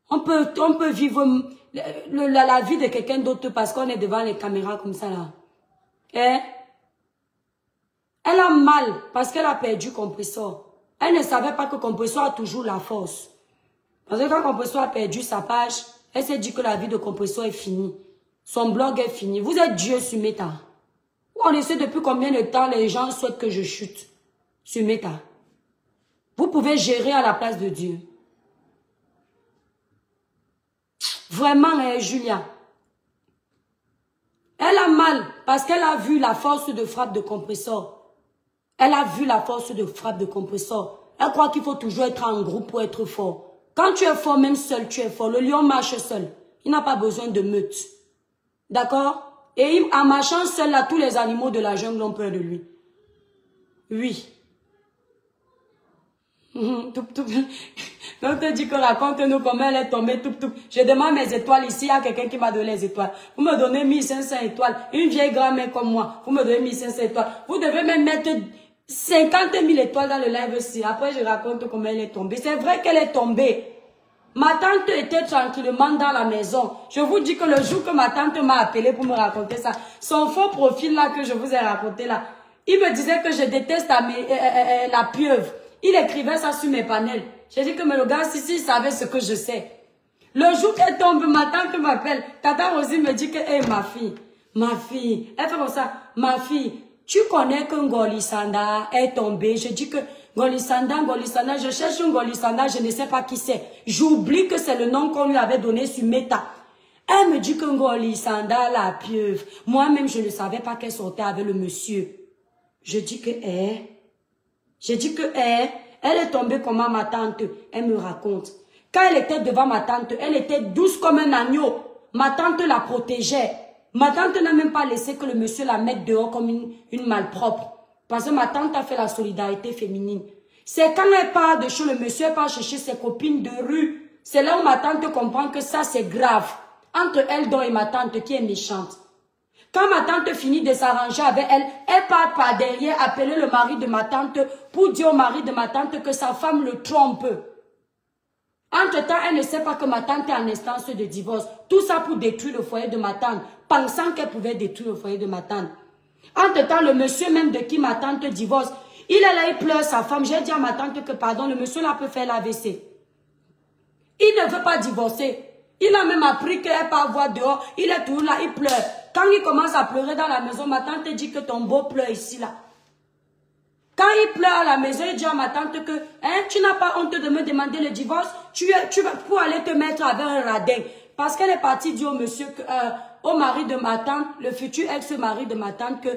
On peut vivre la vie de quelqu'un d'autre parce qu'on est devant les caméras comme ça là. Eh? Elle a mal parce qu'elle a perdu Compressor. Elle ne savait pas que Compressor a toujours la force. Parce que quand Compressor a perdu sa page, elle s'est dit que la vie de Compressor est finie. Son blog est fini. Vous êtes Dieu sur Meta. On le sait depuis combien de temps les gens souhaitent que je chute sur Meta. Vous pouvez gérer à la place de Dieu. Vraiment, Julia. Elle a mal parce qu'elle a vu la force de frappe de Compressor. Elle a vu la force de frappe de Compressor. Elle croit qu'il faut toujours être en groupe pour être fort. Quand tu es fort, même seul, tu es fort. Le lion marche seul. Il n'a pas besoin de meute. D'accord? Et en marchant seul, là, tous les animaux de la jungle ont peur de lui. Oui. Donc, tu dis que raconte-nous comment elle est tombée. Je demande mes étoiles ici. Il y a quelqu'un qui m'a donné les étoiles. Vous me donnez 1500 étoiles. Une vieille grand-mère comme moi. Vous me donnez 1500 étoiles. Vous devez même mettre 50 000 étoiles dans le live aussi. Après, je raconte comment elle est tombée. C'est vrai qu'elle est tombée. Ma tante était tranquillement dans la maison. Je vous dis que le jour que ma tante m'a appelé pour me raconter ça, son faux profil là que je vous ai raconté là, il me disait que je déteste la pieuvre. Il écrivait ça sur mes panels. J'ai dit que mais le gars, si il savait ce que je sais. Le jour qu'elle tombe, ma tante m'appelle. Tata Rosie me dit que, hey, ma fille, elle fait comme ça, ma fille, tu connais que Ngolisanda est tombée. Je dis que Ngolisanda, je cherche un Ngolisanda, je ne sais pas qui c'est. J'oublie que c'est le nom qu'on lui avait donné sur Meta. Elle me dit que Ngolisanda, la pieuvre. Moi-même, je ne savais pas qu'elle sortait avec le monsieur. Je dis que, elle est tombée comment ma tante. Elle me raconte. Quand elle était devant ma tante, elle était douce comme un agneau. Ma tante la protégeait. Ma tante n'a même pas laissé que le monsieur la mette dehors comme une malpropre. Parce que ma tante a fait la solidarité féminine. C'est quand elle part de chez le monsieur, elle part chercher ses copines de rue. C'est là où ma tante comprend que ça c'est grave. Entre elle donc et ma tante qui est méchante. Quand ma tante finit de s'arranger avec elle, elle part par derrière appeler le mari de ma tante pour dire au mari de ma tante que sa femme le trompe. Entre-temps, elle ne sait pas que ma tante est en instance de divorce. Tout ça pour détruire le foyer de ma tante, pensant qu'elle pouvait détruire le foyer de ma tante. Entre-temps, le monsieur même de qui ma tante divorce, il est là, il pleure sa femme. J'ai dit à ma tante que, pardon, le monsieur là peut faire l'AVC. Il ne veut pas divorcer. Il a même appris qu'elle part voir dehors. Il est toujours là, il pleure. Quand il commence à pleurer dans la maison, ma tante dit que ton beau pleure ici là. Quand il pleure à la maison, il dit à ma tante que hein, tu n'as pas honte de me demander le divorce, tu vas pour aller te mettre avec un radin. Parce qu'elle est partie dire au monsieur, au mari de ma tante, le futur ex-mari de ma tante, que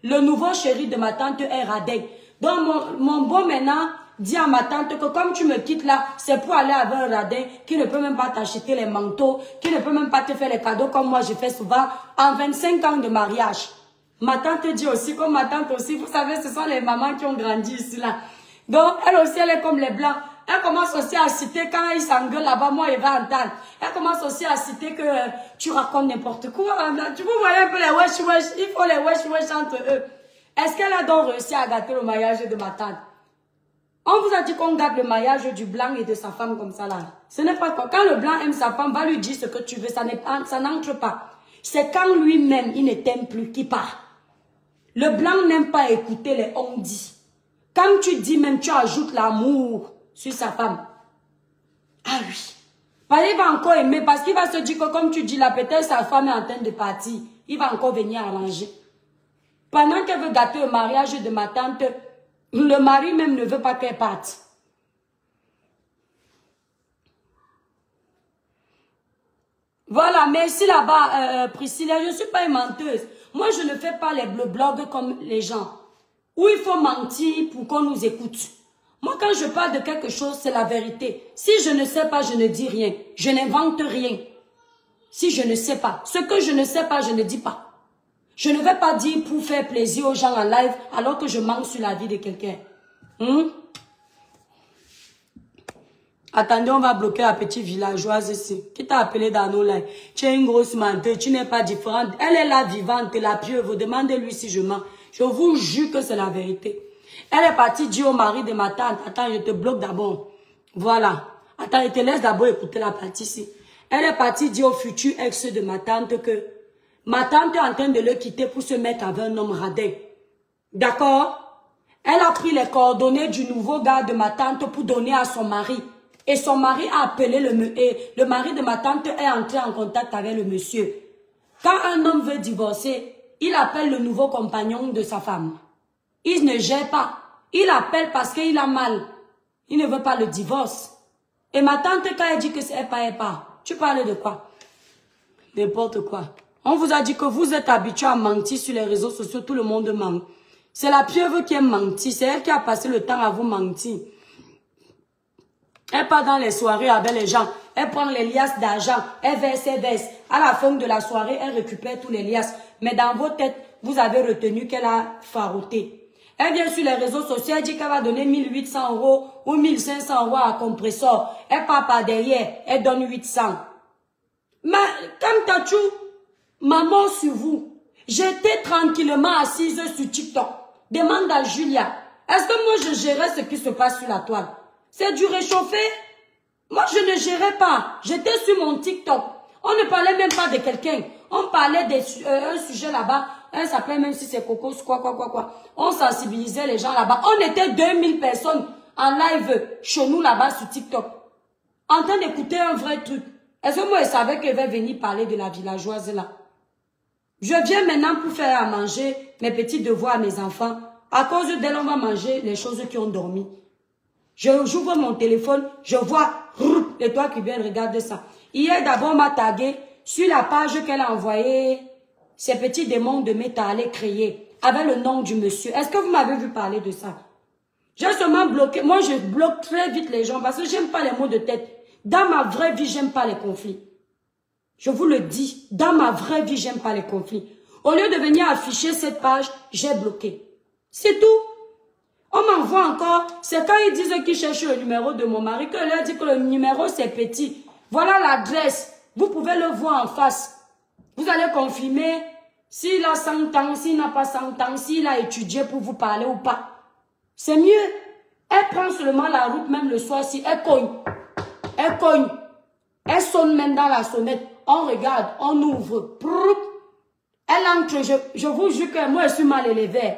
le nouveau chéri de ma tante est radin. Donc mon beau maintenant dit à ma tante que comme tu me quittes là, c'est pour aller avec un radin qui ne peut même pas t'acheter les manteaux, qui ne peut même pas te faire les cadeaux comme moi je fais souvent en 25 ans de mariage. Ma tante dit aussi, comme ma tante aussi, vous savez, ce sont les mamans qui ont grandi ici là. Donc, elle aussi, elle est comme les blancs. Elle commence aussi à citer, quand ils s'engueulent là-bas, moi, il va entendre. Elle commence aussi à citer que tu racontes n'importe quoi. Tu vous voyez un peu les wesh, il faut les wesh entre eux. Est-ce qu'elle a donc réussi à gâter le mariage de ma tante? On vous a dit qu'on gâte le mariage du blanc et de sa femme comme ça là. Ce n'est pas quoi. Quand le blanc aime sa femme, va lui dire ce que tu veux, ça n'entre pas. C'est quand lui-même, il ne t'aime plus, qu'il part. Le blanc n'aime pas écouter les on-dit. Quand tu dis même, tu ajoutes l'amour sur sa femme. Ah oui. Parce qu'il va encore aimer, parce qu'il va se dire que comme tu dis là, peut-être sa femme est en train de partir. Il va encore venir arranger. Pendant qu'elle veut gâter le mariage de ma tante, le mari même ne veut pas qu'elle parte. Voilà, merci là-bas, Priscilla, je ne suis pas une menteuse. Moi, je ne fais pas les blogs comme les gens, où il faut mentir pour qu'on nous écoute. Moi, quand je parle de quelque chose, c'est la vérité. Si je ne sais pas, je ne dis rien. Je n'invente rien. Si je ne sais pas. Ce que je ne sais pas, je ne dis pas. Je ne vais pas dire pour faire plaisir aux gens en live, alors que je manque sur la vie de quelqu'un. Attendez, on va bloquer la petite villageoise ici. Qui t'a appelé dans nos lives? Tu es une grosse menteuse, tu n'es pas différente. Elle est là vivante, la pieuvre. Demandez-lui si je mens. Je vous jure que c'est la vérité. Elle est partie dire au mari de ma tante, attends, je te bloque d'abord. Voilà. Attends, je te laisse d'abord écouter la partie ici. Elle est partie dire au futur ex de ma tante que ma tante est en train de le quitter pour se mettre avec un homme radin. D'accord? Elle a pris les coordonnées du nouveau gars de ma tante pour donner à son mari. Et son mari a appelé le mari de ma tante est entré en contact avec le monsieur. Quand un homme veut divorcer, il appelle le nouveau compagnon de sa femme. Il ne gère pas. Il appelle parce qu'il a mal. Il ne veut pas le divorce. Et ma tante, quand elle dit que c'est pas. Tu parles de quoi? N'importe quoi. On vous a dit que vous êtes habitués à mentir sur les réseaux sociaux. Tout le monde ment. C'est la pieuvre qui aime mentir. C'est elle qui a passé le temps à vous mentir. Elle part dans les soirées avec les gens. Elle prend les liasses d'argent. Elle verse. À la fin de la soirée, elle récupère tous les liasses. Mais dans vos têtes, vous avez retenu qu'elle a farouté. Elle vient sur les réseaux sociaux, elle dit qu'elle va donner 1800 € ou 1500 € à compresseur. Elle part par derrière, elle donne 800. Mais, comme Tachou, maman sur vous, j'étais tranquillement assise sur TikTok. Demande à Julia, est-ce que moi je gérais ce qui se passe sur la toile? C'est du réchauffé? Moi je ne gérais pas. J'étais sur mon TikTok. On ne parlait même pas de quelqu'un. On parlait d'un sujet là-bas. Elle s'appelle même si c'est Coco, quoi. On sensibilisait les gens là-bas. On était 2000 personnes en live chez nous là-bas sur TikTok. En train d'écouter un vrai truc. Est-ce que moi je savais qu'elle va venir parler de la villageoise là? Je viens maintenant pour faire à manger mes petits devoirs à mes enfants. À cause d'elle, on va manger les choses qui ont dormi. J'ouvre mon téléphone, je vois et toi qui viens regarder ça. Hier d'abord, on m'a tagué sur la page qu'elle a envoyée. Ces petits démons de méta allaient créer avec le nom du monsieur. Est-ce que vous m'avez vu parler de ça? J'ai seulement bloqué. Moi, je bloque très vite les gens parce que j'aime pas les mots de tête. Dans ma vraie vie, j'aime pas les conflits. Je vous le dis, dans ma vraie vie, j'aime pas les conflits. Au lieu de venir afficher cette page, j'ai bloqué. C'est tout. On m'envoie encore, c'est quand ils disent qu'ils cherchent le numéro de mon mari, que leur dit que le numéro c'est petit. Voilà l'adresse. Vous pouvez le voir en face. Vous allez confirmer s'il a 100 ans, s'il n'a pas 100 ans, s'il a étudié pour vous parler ou pas. C'est mieux. Elle prend seulement la route, même le soir, si elle cogne. Elle cogne. Elle sonne même dans la sonnette. On regarde, on ouvre. Elle entre. Je vous jure que moi, je suis mal élevée.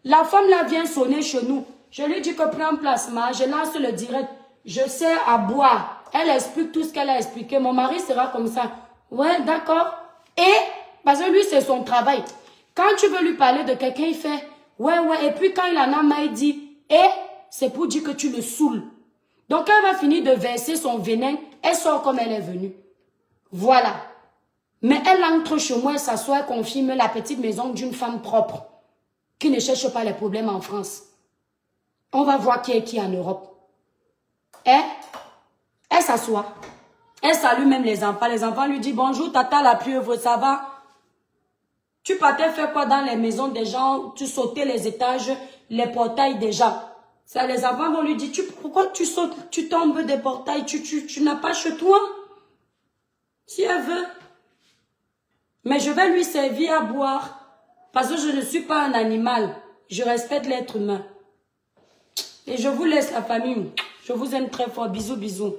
La femme là vient sonner chez nous. Je lui dis que prends place, je lance le direct. Je sais à boire. Elle explique tout ce qu'elle a expliqué. Mon mari sera comme ça. Ouais, d'accord. Et, parce que lui, c'est son travail. Quand tu veux lui parler de quelqu'un, il fait, ouais, ouais. Et puis quand il en a marre, il dit, c'est pour dire que tu le saoules. Donc quand elle va finir de verser son venin, elle sort comme elle est venue. Voilà. Mais elle entre chez moi, elle s'assoit, elle confirme la petite maison d'une femme propre, qui ne cherche pas les problèmes en France. On va voir qui est qui en Europe. Elle s'assoit. Elle salue même les enfants. Les enfants lui disent, bonjour, tata la pieuvre, ça va? Tu partais faire quoi dans les maisons des gens? Tu sautais les étages, les portails des gens. Ça, les enfants vont lui dire, pourquoi tu sautes, tu tombes des portails, tu n'as pas chez toi? Si elle veut. Mais je vais lui servir à boire. Parce que je ne suis pas un animal. Je respecte l'être humain. Et je vous laisse la famille. Je vous aime très fort. Bisous, bisous.